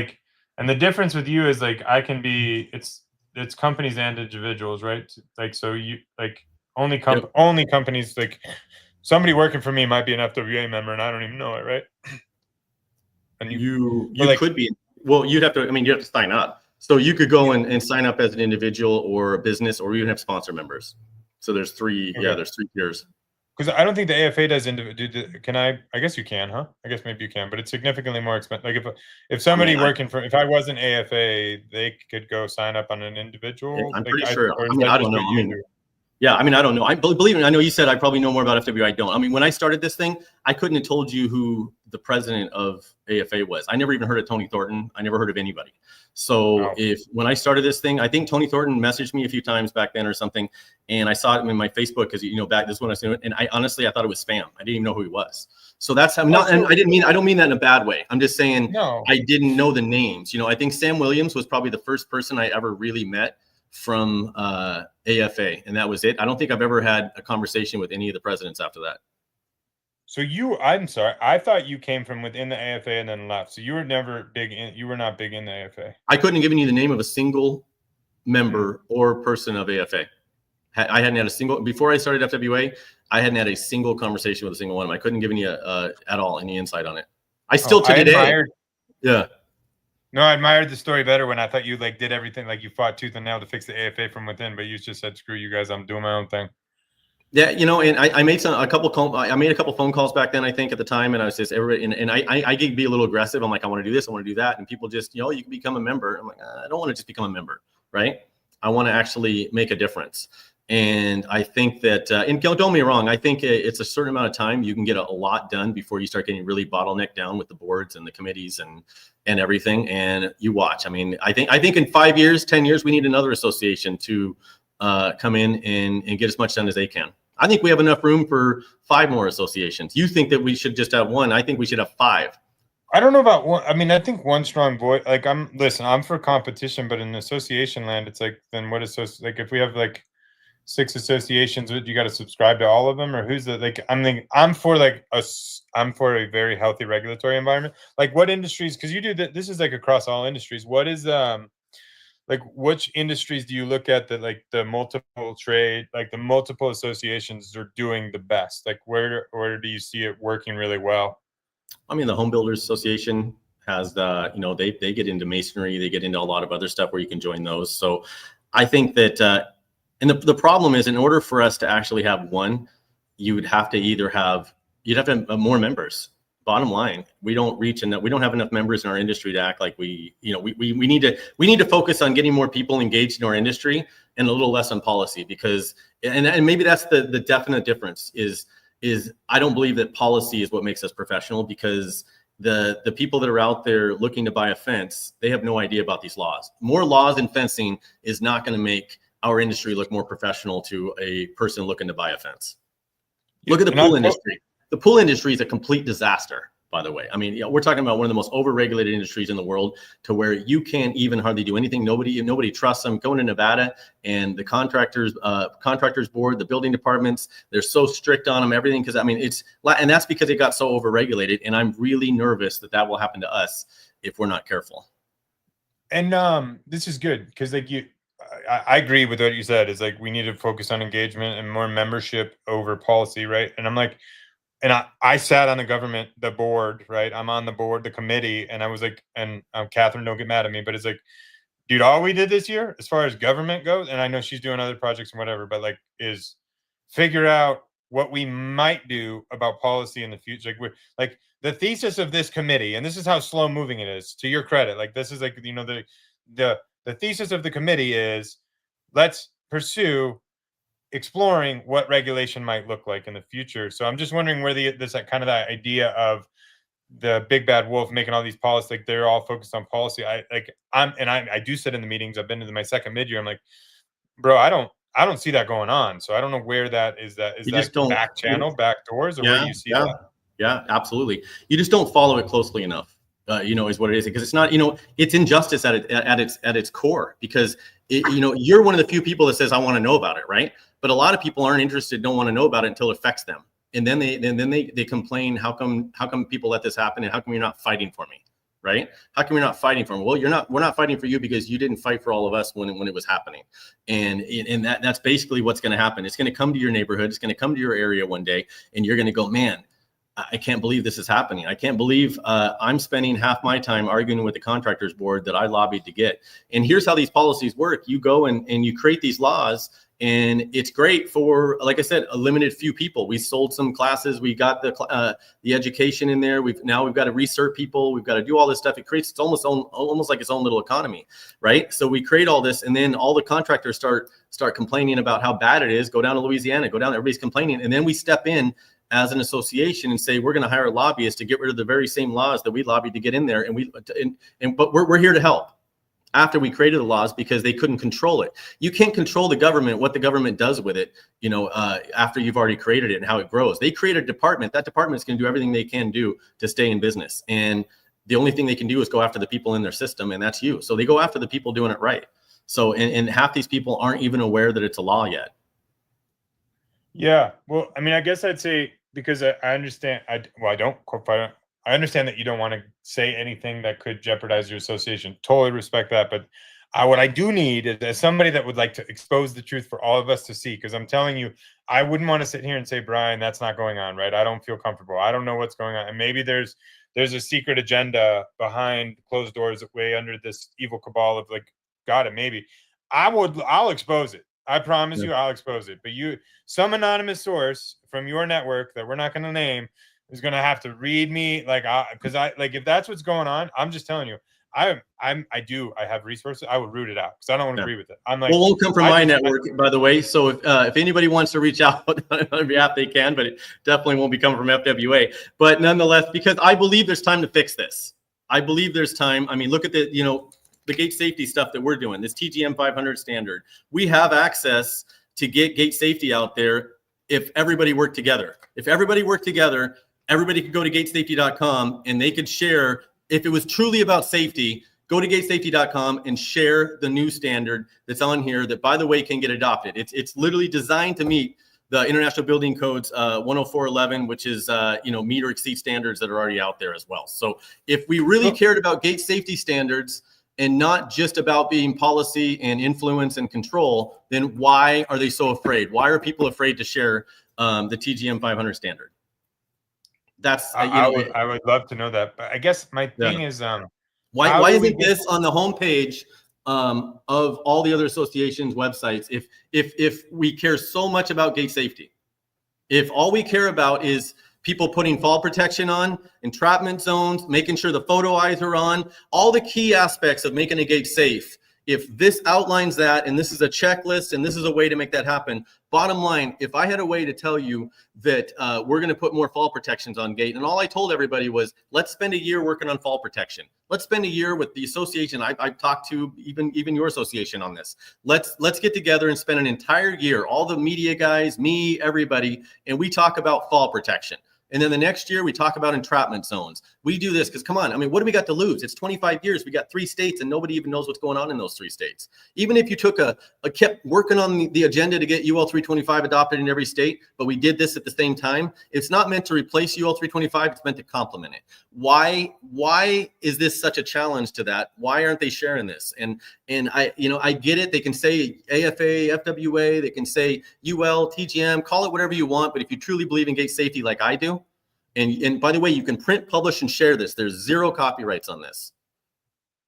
the difference with you is like it's companies and individuals, right? Like so you like only companies like somebody working for me might be an FWA member and I don't even know it, right? And you could be. Well, you'd have to sign up. So you could go and sign up as an individual or a business, or you can have sponsor members. So there's 3, there's 3 tiers. Because I don't think the AFA does can I guess you can, huh? I guess maybe you can, but it's significantly more expensive. Like if somebody if I was an AFA, they could go sign up on an individual. Yeah, I'm pretty sure. I don't know. I don't know. I believe me, I know you said I probably know more about FWA. I don't. I mean, when I started this thing, I couldn't have told you who the president of AFA was. I never even heard of Tony Thornton. I never heard of anybody. So when I started this thing, I think Tony Thornton messaged me a few times back then or something, and I saw it in my Facebook because back this is when I was doing it, and I honestly thought it was spam. I didn't even know who he was. So that's and I don't mean that in a bad way. I'm just saying I didn't know the names. I think Sam Williams was probably the first person I ever really met from AFA, and that was it. I don't think I've ever had a conversation with any of the presidents after that. So I'm sorry, I thought you came from within the AFA and then left. So you were not big in the AFA. I couldn't have given you the name of a single member or person of AFA. I hadn't had a single, before I started FWA, I hadn't had a single conversation with a single one of them. I couldn't give you at all any insight on it. I still to today. Yeah. No, I admired the story better when I thought you did everything, you fought tooth and nail to fix the AFA from within, but you just said, screw you guys, I'm doing my own thing. Yeah, and I made a couple phone calls back then, I think at the time, and I was just everybody, and I could be a little aggressive. I'm like, I want to do this, I want to do that, and people just, you can become a member. I'm like, I don't want to just become a member, right? I want to actually make a difference. And I think that, and don't get me wrong, I think it's a certain amount of time you can get a lot done before you start getting really bottlenecked down with the boards and the committees and everything. And you watch. I mean, I think in 5 years, 10 years, we need another association to come in and get as much done as they can. I think we have enough room for 5 more associations. You think that we should just have 1. I think we should have 5. I don't know about one. I mean, I think one strong voice. Like I'm for competition, but in association land, it's like, then what is like if we have like 6 associations, you got to subscribe to all of them, or who's the like? I'm for like I'm for a very healthy regulatory environment. Like what industries? Because you do that. This is like across all industries. What is like which industries do you look at that like the multiple trade, like the multiple associations are doing the best? Like where do you see it working really well? I mean, the Home Builders Association has the, they get into masonry, they get into a lot of other stuff where you can join those. So I think that, and the problem is, in order for us to actually have one, you'd have to have more members. Bottom line, we don't have enough members in our industry to act like we need to focus on getting more people engaged in our industry and a little less on policy, because, and maybe that's the definite difference is I don't believe that policy is what makes us professional, because the people that are out there looking to buy a fence, they have no idea about these laws. More laws and fencing is not going to make our industry look more professional to a person looking to buy a fence. Look at the pool industry. The pool industry is a complete disaster, by the way. I mean, we're talking about one of the most overregulated industries in the world, to where you can't even hardly do anything. Nobody trusts them. Going to Nevada, and the contractors board, the building departments, they're so strict on them, everything. Because I mean, and that's because it got so overregulated. And I'm really nervous that will happen to us if we're not careful. And this is good, because like I agree with what you said. Is like we need to focus on engagement and more membership over policy, right? And I'm like, and I sat on the board, right? I'm on the board, the committee, and I was like, and Catherine, don't get mad at me, but it's like, dude, all we did this year, as far as government goes, and I know she's doing other projects and whatever, but like, is figure out what we might do about policy in the future. Like, like the thesis of this committee, and this is how slow moving it is, to your credit. Like, this is like, the thesis of the committee is, let's pursue exploring what regulation might look like in the future. So I'm just wondering where this like, kind of that idea of the big bad wolf making all these policies, like they're all focused on policy. I do sit in the meetings. I've been to my second mid-year. I'm like, bro, I don't see that going on. So I don't know where that is. That is that back channel, back doors, or where do you see that? Yeah, absolutely. You just don't follow it closely enough. Is what it is, because it's not, it's injustice at its core, because you're one of the few people that says, I want to know about it, right? But a lot of people aren't interested, don't want to know about it until it affects them, and then they complain, how come people let this happen, and how come you're not fighting for me, right? How come you're not fighting for me? Well, we're not fighting for you because you didn't fight for all of us when it was happening, and that's basically what's going to happen. It's going to come to your neighborhood, it's going to come to your area one day, and you're going to go, man, I can't believe this is happening. I can't believe I'm spending half my time arguing with the contractors board that I lobbied to get. And here's how these policies work. You go and you create these laws, and it's great for, like I said, a limited few people. We sold some classes. We got the education in there. We've got to recert people. We've got to do all this stuff. It creates almost like its own little economy, right? So we create all this, and then all the contractors start complaining about how bad it is. Go down to Louisiana, everybody's complaining. And then we step in as an association and say, we're going to hire lobbyists to get rid of the very same laws that we lobbied to get in there. But we're here to help after we created the laws, because they couldn't control it. You can't control the government, what the government does with it, after you've already created it and how it grows. They create a department. That department is going to do everything they can do to stay in business. And the only thing they can do is go after the people in their system, and that's you. So they go after the people doing it right. So, and half these people aren't even aware that it's a law yet. Yeah. Well, I mean, I guess I'd say, because I understand, I understand that you don't want to say anything that could jeopardize your association. Totally respect that. But what I do need is somebody that would like to expose the truth for all of us to see. Because I'm telling you, I wouldn't want to sit here and say, Brian, that's not going on, right? I don't feel comfortable. I don't know what's going on. And maybe there's a secret agenda behind closed doors, way under this evil cabal of like, got it, maybe. I'll expose it. I promise you, I'll expose it. But some anonymous source from your network that we're not going to name is going to have to read me, because if that's what's going on, I'm just telling you, I have resources. I would root it out because I don't want to agree with it. I'm like, well, it won't come from my network, by the way. So if anybody wants to reach out on behalf, they can, but it definitely won't be coming from FWA. But nonetheless, because I believe there's time to fix this. I believe there's time. I mean, look at the gate safety stuff that we're doing, this TGM 500 standard, we have access to get gate safety out there if everybody worked together. If everybody worked together, everybody could go to gatesafety.com and they could share. If it was truly about safety, go to gatesafety.com and share the new standard that's on here that, by the way, can get adopted. It's literally designed to meet the International Building Codes 10411, which is, meet or exceed standards that are already out there as well. So if we really cared about gate safety standards and not just about being policy and influence and control, then why are they so afraid? Why are people afraid to share the TGM 500 standard? That's I would love to know that, but I guess my thing is why isn't this on the homepage of all the other associations' websites? If we care so much about gate safety, if all we care about is people putting fall protection on, entrapment zones, making sure the photo eyes are on, all the key aspects of making a gate safe. If this outlines that, and this is a checklist, and this is a way to make that happen, bottom line, if I had a way to tell you that we're going to put more fall protections on gate, and all I told everybody was, let's spend a year working on fall protection. Let's spend a year with the association. I've talked to even your association on this. Let's get together and spend an entire year, all the media guys, me, everybody, and we talk about fall protection. And then the next year we talk about entrapment zones. We do this because, come on, I mean, what do we got to lose? It's 25 years. We got 3 states and nobody even knows what's going on in those 3 states. Even if you took kept working on the agenda to get UL 325 adopted in every state, but we did this at the same time, it's not meant to replace UL 325. It's meant to complement it. Why is this such a challenge to that? Why aren't they sharing this? And I get it. They can say AFA, FWA, they can say UL, TGM, call it whatever you want. But if you truly believe in gate safety like I do, and by the way, you can print, publish, and share this. There's 0 copyrights on this.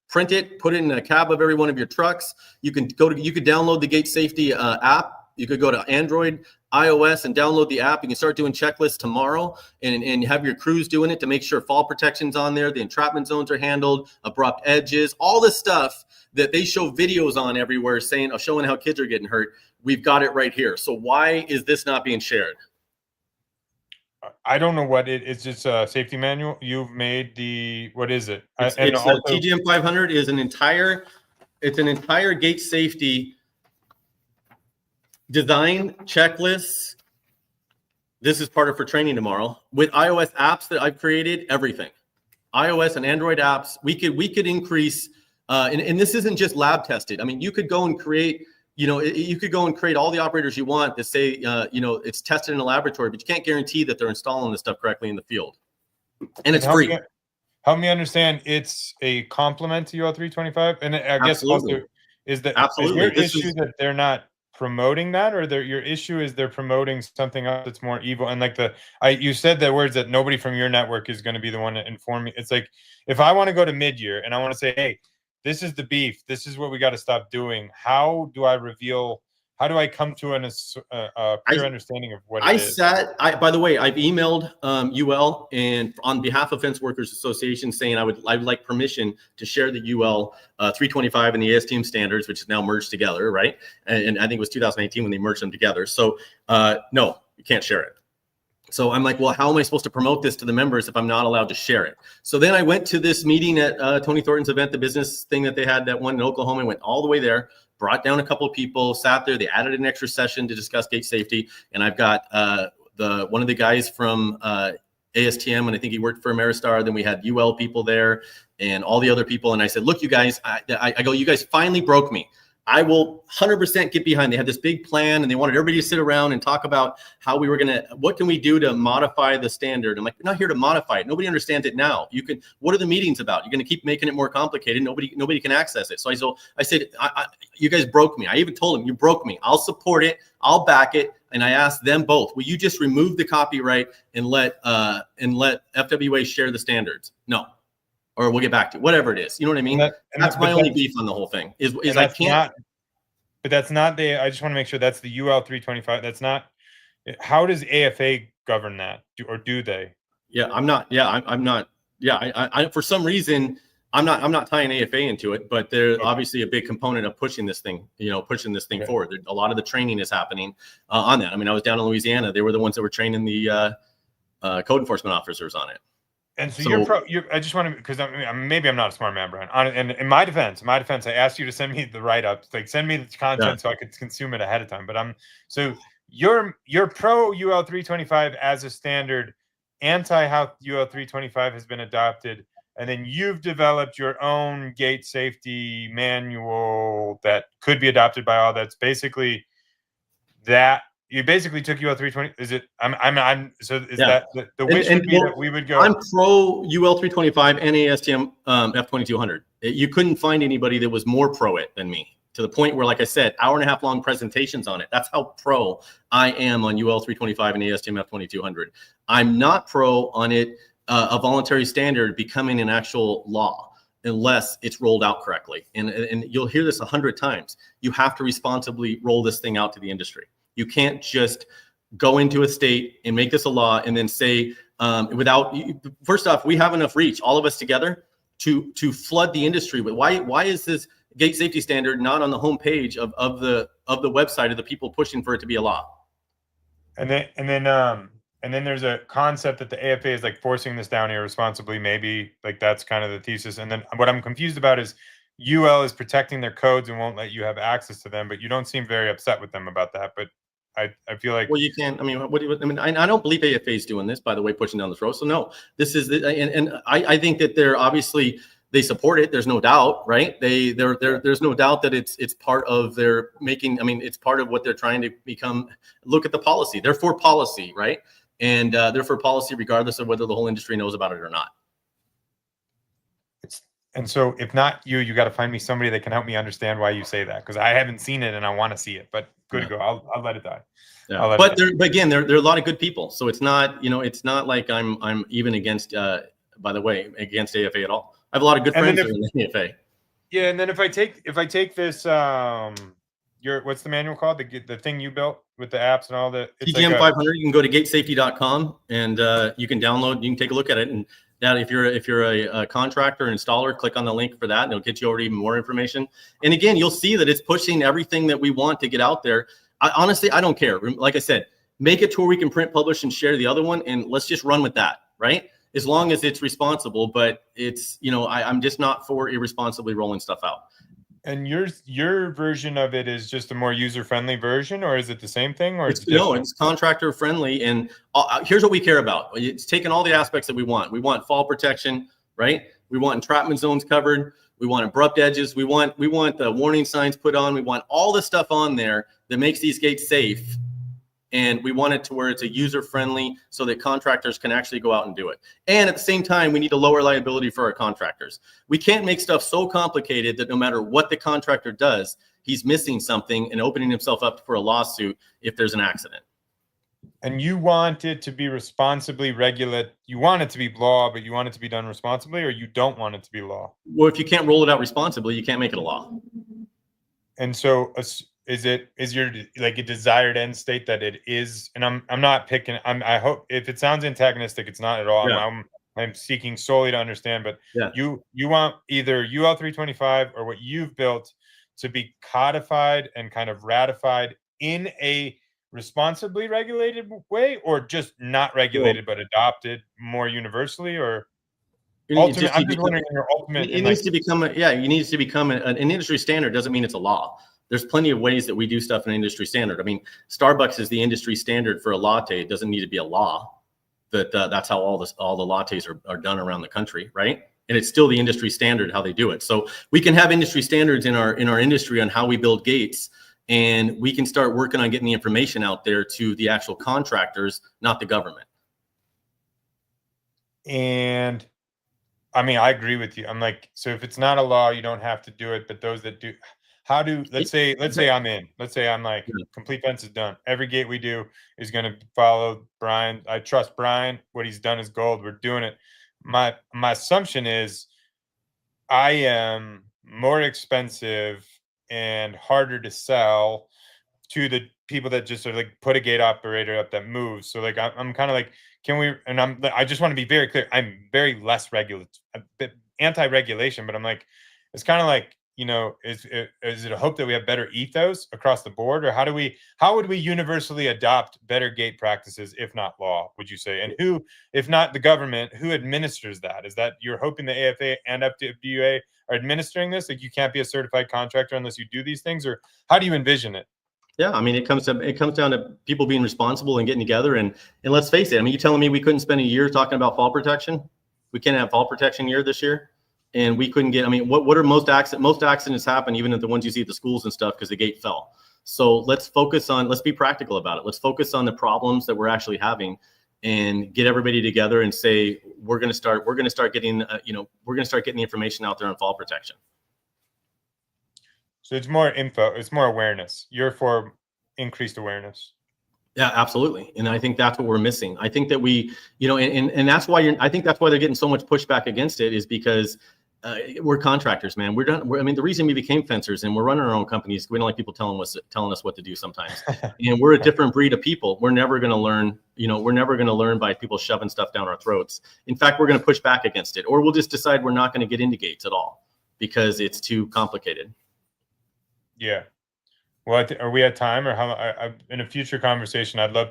Print it, put it in a cab of every one of your trucks. You could download the gate safety app. You could go to Android, iOS, and download the app. You can start doing checklists tomorrow and have your crews doing it to make sure fall protection's on there, the entrapment zones are handled, abrupt edges, all the stuff that they show videos on everywhere showing how kids are getting hurt. We've got it right here. So why is this not being shared? I don't know what it's just a safety manual. You've made what is it? TGM 500 is an entire gate safety design checklist. This is part of for training tomorrow with iOS apps that I've created, everything. iOS and Android apps, we could increase, and this isn't just lab tested. I mean, you could go and create, you could go and create all the operators you want to say, it's tested in a laboratory, but you can't guarantee that they're installing this stuff correctly in the field. And it's free. Help me understand. It's a complement to UL 325, and I guess also is your issue that they're not promoting that, or your issue is they're promoting something else that's more evil? And you said the words that nobody from your network is going to be the one to inform me. It's like, if I want to go to mid-year and I want to say, hey, this is the beef, this is what we got to stop doing, how do I come to a clear understanding of what it is? By the way, I've emailed UL and on behalf of Fence Workers Association saying I'd like permission to share the UL 325 and the ASTM standards, which is now merged together, right? And I think it was 2018 when they merged them together. So no, you can't share it. So I'm like, well, how am I supposed to promote this to the members if I'm not allowed to share it? So then I went to this meeting at Tony Thornton's event, the business thing that they had, that one in Oklahoma. I went all the way there, brought down a couple of people, sat there. They added an extra session to discuss gate safety. And I've got one of the guys from ASTM, and I think he worked for Ameristar. Then we had UL people there and all the other people. And I said, look, you guys, I go, you guys finally broke me. I will 100% get behind. They had this big plan and they wanted everybody to sit around and talk about how we were what can we do to modify the standard? I'm like, we're not here to modify it. Nobody understands it now. What are the meetings about? You're going to keep making it more complicated. Nobody can access it. So I said, you guys broke me. I even told them, you broke me. I'll support it. I'll back it. And I asked them both, will you just remove the copyright and let FWA share the standards? No. Or we'll get back to it, whatever it is. You know what I mean? That's my only beef on the whole thing is I can't. But that's not I just want to make sure that's the UL 325. That's not. How does AFA govern that? Do they? Yeah, I'm not. Yeah, I'm not. Yeah, I for some reason I'm not tying AFA into it, but they're obviously a big component of pushing this thing. Forward. A lot of the training is happening on that. I mean, I was down in Louisiana. They were the ones that were training the code enforcement officers on it. And so So I just want to, because maybe I'm not a smart man, Brian. And in my defense, I asked you to send me the write-ups, like send me the content so I could consume it ahead of time. But so you're pro UL 325 as a standard, anti how UL 325 has been adopted, and then you've developed your own gate safety manual that could be adopted by all. That's basically that. You basically took UL 320. Is it? So is that the wish would be that we would go? I'm pro UL 325 and ASTM F2200. You couldn't find anybody that was more pro it than me, to the point where, like I said, hour-and-a-half long presentations on it. That's how pro I am on UL 325 and ASTM F2200. I'm not pro on it, a voluntary standard becoming an actual law, unless it's rolled out correctly. And you'll hear this 100 times. You have to responsibly roll this thing out to the industry. You can't just go into a state and make this a law and then say, first off, we have enough reach, all of us together, to flood the industry with why is this gate safety standard not on the homepage of the website of the people pushing for it to be a law? And then there's a concept that the AFA is like forcing this down irresponsibly. Maybe like that's kind of the thesis. And then what I'm confused about is UL is protecting their codes and won't let you have access to them, but you don't seem very upset with them about that. But I feel like, well, you can't. I mean, I don't believe AFA is doing this, by the way, pushing down this road. So no, this is, and I think that they're obviously, they support it. There's no doubt, right? There's no doubt that it's part of their making. I mean, it's part of what they're trying to become. Look at the policy. They're for policy, right? And they're for policy regardless of whether the whole industry knows about it or not. And so if not you, you got to find me somebody that can help me understand why you say that, because I haven't seen it and I want to see it. But good to go. I'll let it die. Yeah. But again, there are a lot of good people. So it's not, it's not like I'm even against, by the way, against AFA at all. I have a lot of good friends in the AFA. Yeah, and then if I take this, what's the manual called? The thing you built with the apps and all the TGM 500. You can go to gatesafety.com and you can download. You can take a look at it. And that if you're a contractor or installer, click on the link for that, and it'll get you over even more information. And again, you'll see that it's pushing everything that we want to get out there. Honestly, I don't care. Like I said, make it to where we can print, publish, and share the other one, and let's just run with that, right? As long as it's responsible, but it's, I'm just not for irresponsibly rolling stuff out. And your version of it is just a more user-friendly version, or is it the same thing? Or it's contractor friendly. And here's what we care about. It's taking all the aspects that we want. We want fall protection, right? We want entrapment zones covered. We want abrupt edges. We want the warning signs put on. We want all the stuff on there that makes these gates safe. And we want it to where it's a user-friendly so that contractors can actually go out and do it. And at the same time, we need to lower liability for our contractors. We can't make stuff so complicated that no matter what the contractor does, he's missing something and opening himself up for a lawsuit if there's an accident. And you want it to be responsibly regulated. You want it to be law, but you want it to be done responsibly, or you don't want it to be law? Well, if you can't roll it out responsibly, you can't make it a law. And so is your like a desired end state that it is? And I'm not picking. I hope if it sounds antagonistic, it's not at all. Yeah. I'm seeking solely to understand. But yeah. you want either UL 325 or what you've built to be codified and kind of ratified in a responsibly regulated way, or just not regulated but adopted more universally, or ultimate. I'm just wondering your ultimate. It needs to become an industry standard. Doesn't mean it's a law. There's plenty of ways that we do stuff in an industry standard. I mean, Starbucks is the industry standard for a latte. It doesn't need to be a law. That's how all the lattes are done around the country, right? And it's still the industry standard how they do it. So we can have industry standards in our industry on how we build gates, and we can start working on getting the information out there to the actual contractors, not the government. And I mean, I agree with you. I'm like, so if it's not a law, you don't have to do it. But those that do, let's say I'm in. Let's say I'm like, complete fence is done. Every gate we do is going to follow Brian. I trust Brian. What he's done is gold. We're doing it. My assumption is I am more expensive and harder to sell to the people that just are like put a gate operator up that moves. So like I'm kind of like, I just want to be very clear. I'm very less anti-regulation, but I'm like, it's kind of like, is it a hope that we have better ethos across the board, or how would we universally adopt better gate practices, if not law, would you say? And who, if not the government, who administers that? Is that you're hoping the AFA and FWA are administering this? Like, you can't be a certified contractor unless you do these things, or how do you envision it? Yeah, I mean, it comes down to people being responsible and getting together. And let's face it, I mean, you telling me we couldn't spend a year talking about fall protection? We can't have fall protection year this year, and we couldn't get. I mean, what are most accidents? Most accidents happen, even at the ones you see at the schools and stuff, because the gate fell. So let's be practical about it. Let's focus on the problems that we're actually having, and get everybody together and say we're going to start getting we're going to start getting the information out there on fall protection. So it's more info, it's more awareness. You're for increased awareness. Yeah, absolutely. And I think that's what we're missing. I think that we, and that's why I think that's why they're getting so much pushback against it, is because we're contractors, man. I mean, the reason we became fencers and we're running our own companies, we don't like people telling us what to do sometimes. And we're a different breed of people. We're never going to learn, we're never going to learn by people shoving stuff down our throats. In fact, we're going to push back against it, or we'll just decide we're not going to get into gates at all because it's too complicated. Yeah. Well, are we at time, or how? In a future conversation, I'd love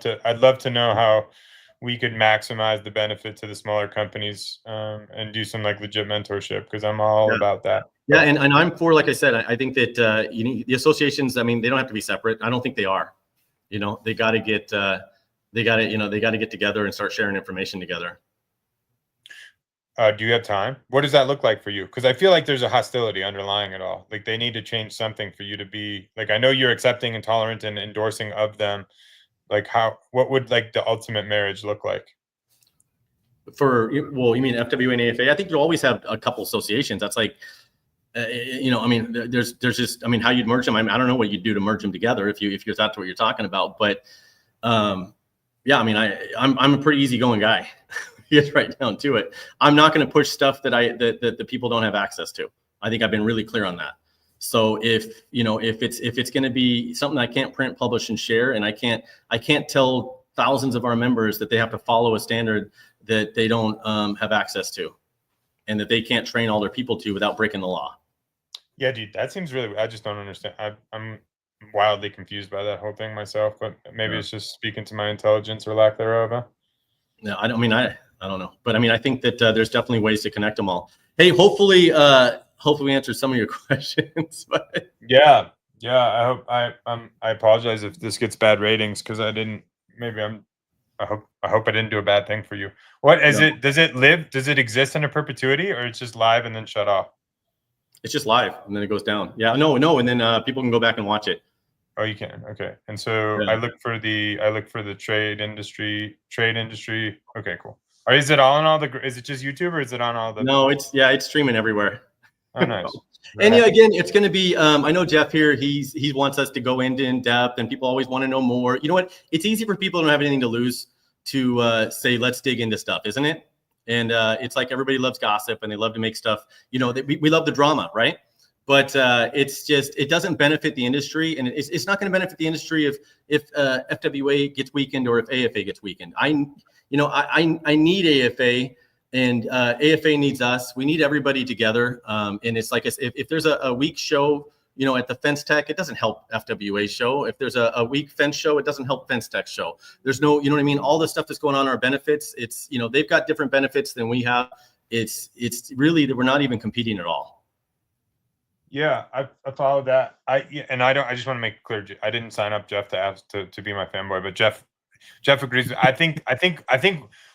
to know how we could maximize the benefit to the smaller companies, and do some like legit mentorship, because I'm all about that. Yeah, and I'm for, like I said, I think that the associations. I mean, they don't have to be separate. I don't think they are. They got to get together and start sharing information together. Do you have time? What does that look like for you? Because I feel like there's a hostility underlying it all. Like, they need to change something for you to be like, I know you're accepting and tolerant and endorsing of them. Like, what would like the ultimate marriage look like? Well, you mean FWA and AFA? I think you'll always have a couple associations. That's like, I mean, there's just, I mean, how you'd merge them. I don't know what you'd do to merge them together if you're that's what you're talking about. But yeah, I mean, I'm a pretty easygoing guy. Get right down to it. I'm not going to push stuff that the people don't have access to. I think I've been really clear on that. So if it's going to be something I can't print, publish, and share, and I can't tell thousands of our members that they have to follow a standard that they don't have access to, and that they can't train all their people to without breaking the law. Yeah, dude, that seems really. I just don't understand. I'm wildly confused by that whole thing myself, but maybe it's just speaking to my intelligence or lack thereof. Huh? No, I don't know, but I mean, I think that there's definitely ways to connect them all. Hey, hopefully we answered some of your questions. But yeah. I hope I apologize if this gets bad ratings, because I didn't. Maybe I hope I didn't do a bad thing for you. What is it? Does it live? Does it exist in a perpetuity, or it's just live and then shut off? It's just live and then it goes down. Yeah, no, and then people can go back and watch it. Oh, you can. Okay. And so yeah. I look for the trade industry. Okay, cool. Or is it all on all the? Is it just YouTube, or is it on all the? No, it's streaming everywhere. Oh, nice. And yeah, again, it's going to be. I know Jeff here. He wants us to go into in depth, and people always want to know more. You know what? It's easy for people who don't have anything to lose to say, let's dig into stuff, isn't it? And it's like everybody loves gossip and they love to make stuff. We love the drama, right? But it's just, it doesn't benefit the industry, and it's not going to benefit the industry if FWA gets weakened or if AFA gets weakened. I need AFA, and AFA needs us. We need everybody together. And it's like, if there's a weak show, at the Fence Tech, it doesn't help FWA show. If there's a weak fence show, it doesn't help Fence Tech show. There's no, you know what I mean? All the stuff that's going on are benefits. It's, they've got different benefits than we have. It's really that we're not even competing at all. Yeah, I follow that. I just want to make it clear, I didn't sign up Jeff to ask to be my fanboy, but Jeff agrees. I think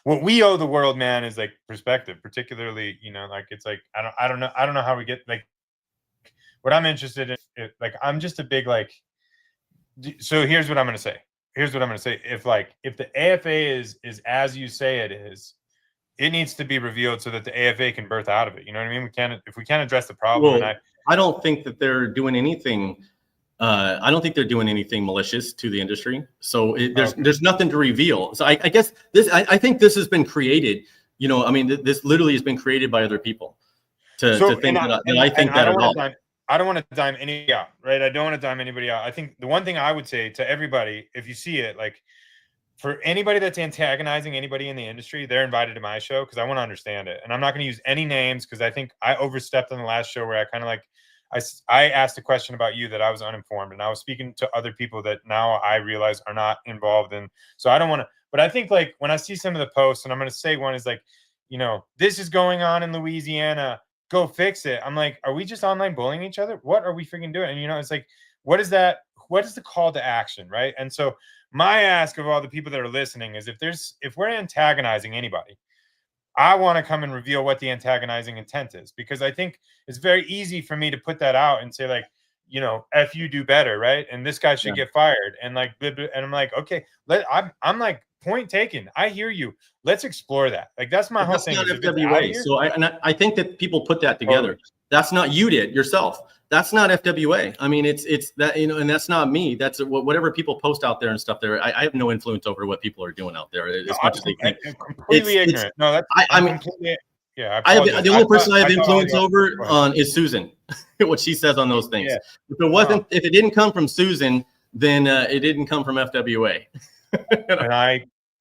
what we owe the world, man, is like perspective, particularly, like, it's like, I don't know how we get, like, what I'm interested in, like, I'm just a big, like, so here's what I'm going to say. If the AFA is as you say it is, it needs to be revealed so that the AFA can birth out of it. You know what I mean? If we can't address the problem. Well, I don't think that they're doing anything. I don't think they're doing anything malicious to the industry. So there's nothing to reveal. So I guess I think this has been created. This literally has been created by other people to think that I think that at all. I don't want to dime anybody out, right? I don't want to dime anybody out. I think the one thing I would say to everybody, if you see it, like, for anybody that's antagonizing anybody in the industry, they're invited to my show, because I want to understand it. And I'm not going to use any names, because I think I overstepped on the last show where I kind of like, I asked a question about you that I was uninformed, and I was speaking to other people that now I realize are not involved in. So I don't want to, but I think like when I see some of the posts, and I'm going to say one is like, this is going on in Louisiana, go fix it. I'm like, are we just online bullying each other? What are we freaking doing? And it's like, what is that? What is the call to action, right? And so my ask of all the people that are listening is if we're antagonizing anybody, I want to come and reveal what the antagonizing intent is, because I think it's very easy for me to put that out and say like, F you, do better, right? And this guy should get fired, and like, and I'm like, okay, I'm like, point taken. I hear you. Let's explore that. Like that's my whole thing. That's not FWA. So I think that people put that together. That's not you did yourself. That's not FWA. I mean, it's that, and that's not me. That's whatever people post out there and stuff there. I have no influence over what people are doing out there as much as they think. I'm completely ignorant. No, that's I'm completely. Yeah, the only person I have influence over on is Susan. What she says on those things. Yeah. If it didn't come from Susan, then it didn't come from FWA. And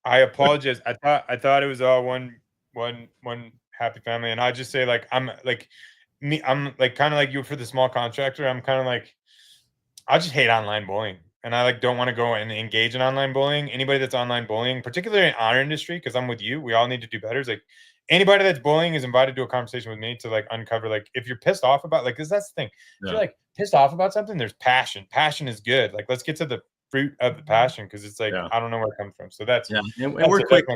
I apologize. I thought it was all one happy family, and I just say like I'm like kind of like you for the small contractor. I'm kind of like, I just hate online bullying, and I like don't want to go and engage in online bullying. Anybody that's online bullying, particularly in our industry, because I'm with you, we all need to do better. It's like anybody that's bullying is invited to a conversation with me to like uncover like if you're pissed off about because that's the thing. If you're like pissed off about something, there's passion. Passion is good. Like let's get to the fruit of the passion, because it's like I don't know where it comes from. So that's and we're quick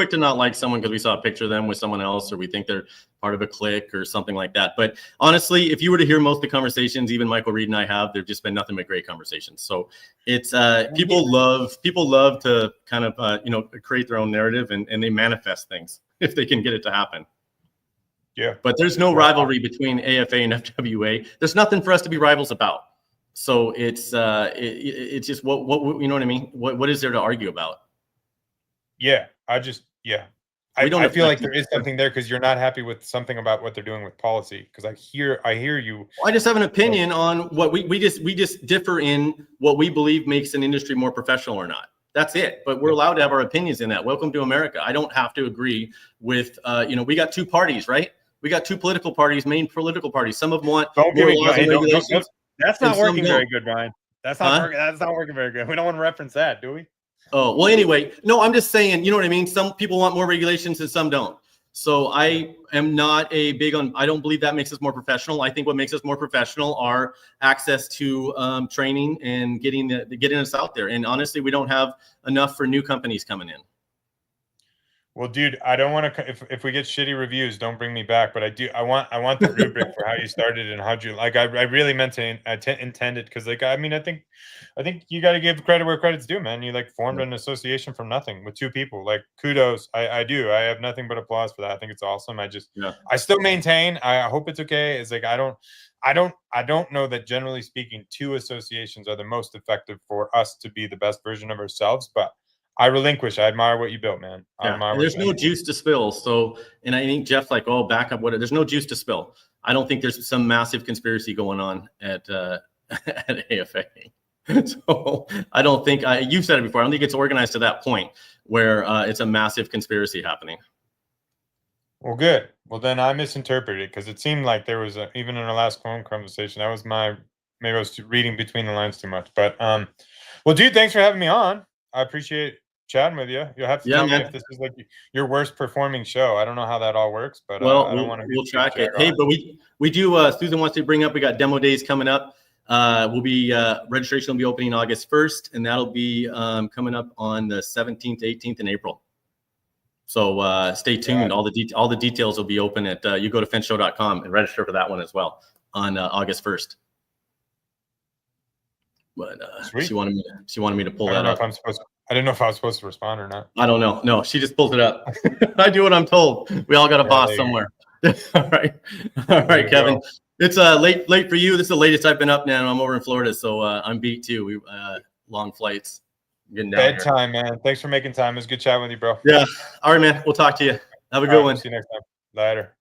to not like someone because we saw a picture of them with someone else, or we think they're part of a clique or something like that. But honestly, if you were to hear most of the conversations even Michael Reed and I have, they've just been nothing but great conversations. So it's people love to kind of create their own narrative, and they manifest things if they can get it to happen. Yeah, but there's no rivalry between AFA and FWA. There's nothing for us to be rivals about. So it's just what you know what I mean? What is there to argue about? Yeah, I feel like there is something there because you're not happy with something about what they're doing with policy. Because I hear you. Well, I just have an opinion on what we just differ in what we believe makes an industry more professional or not. That's it. But we're allowed to have our opinions in that. Welcome to America. I don't have to agree with we got two parties, right? We got two political parties, main political parties. Some of them want more laws and regulations. That's not working very good, Ryan. That's not working very good. We don't want to reference that, do we? Oh, well, anyway, no, I'm just saying, you know what I mean? Some people want more regulations and some don't. So I am not I don't believe that makes us more professional. I think what makes us more professional are access to training and getting us out there. And honestly, we don't have enough for new companies coming in. Well, dude, I don't want to. If we get shitty reviews, don't bring me back. But I want the rubric for how you started and how'd you like. I really meant to intended because I think you got to give credit where credit's due, man. You like formed an association from nothing with two people. Like kudos, I do. I have nothing but applause for that. I think it's awesome. I still maintain. I hope it's okay. It's like I don't know that generally speaking, two associations are the most effective for us to be the best version of ourselves, but. I relinquish. I admire what you built, man. There's no juice to spill. So, and I think Jeff's like, oh, back up. There's no juice to spill. I don't think there's some massive conspiracy going on at AFA. So I don't think you've said it before. I don't think it's organized to that point where it's a massive conspiracy happening. Well, good. Well, then I misinterpreted because it seemed like there was even in our last phone conversation. That was maybe I was reading between the lines too much. But well, dude, thanks for having me on. I appreciate chatting with you. You'll have to tell me if this is like your worst performing show. I don't know how that all works, but I don't want to. We'll track it. Hey, but we do. Susan wants to bring up. We got demo days coming up. Registration will be opening August 1st, and that'll be coming up on the 17th, 18th in April. So stay tuned. All the details will be open at you go to fenceshow.com and register for that one as well on August 1st. But she wanted me to pull that up. I didn't know if I was supposed to respond or not. I don't know. No, she just pulled it up. I do what I'm told. We all got a boss somewhere. All right, Kevin. It's late for you. This is the latest I've been up now. I'm over in Florida, so I'm beat too. We long flights. Getting down bedtime, man. Thanks for making time. It was good chatting with you, bro. Yeah. All right, man. We'll talk to you. Have a good one. See you next time. Later.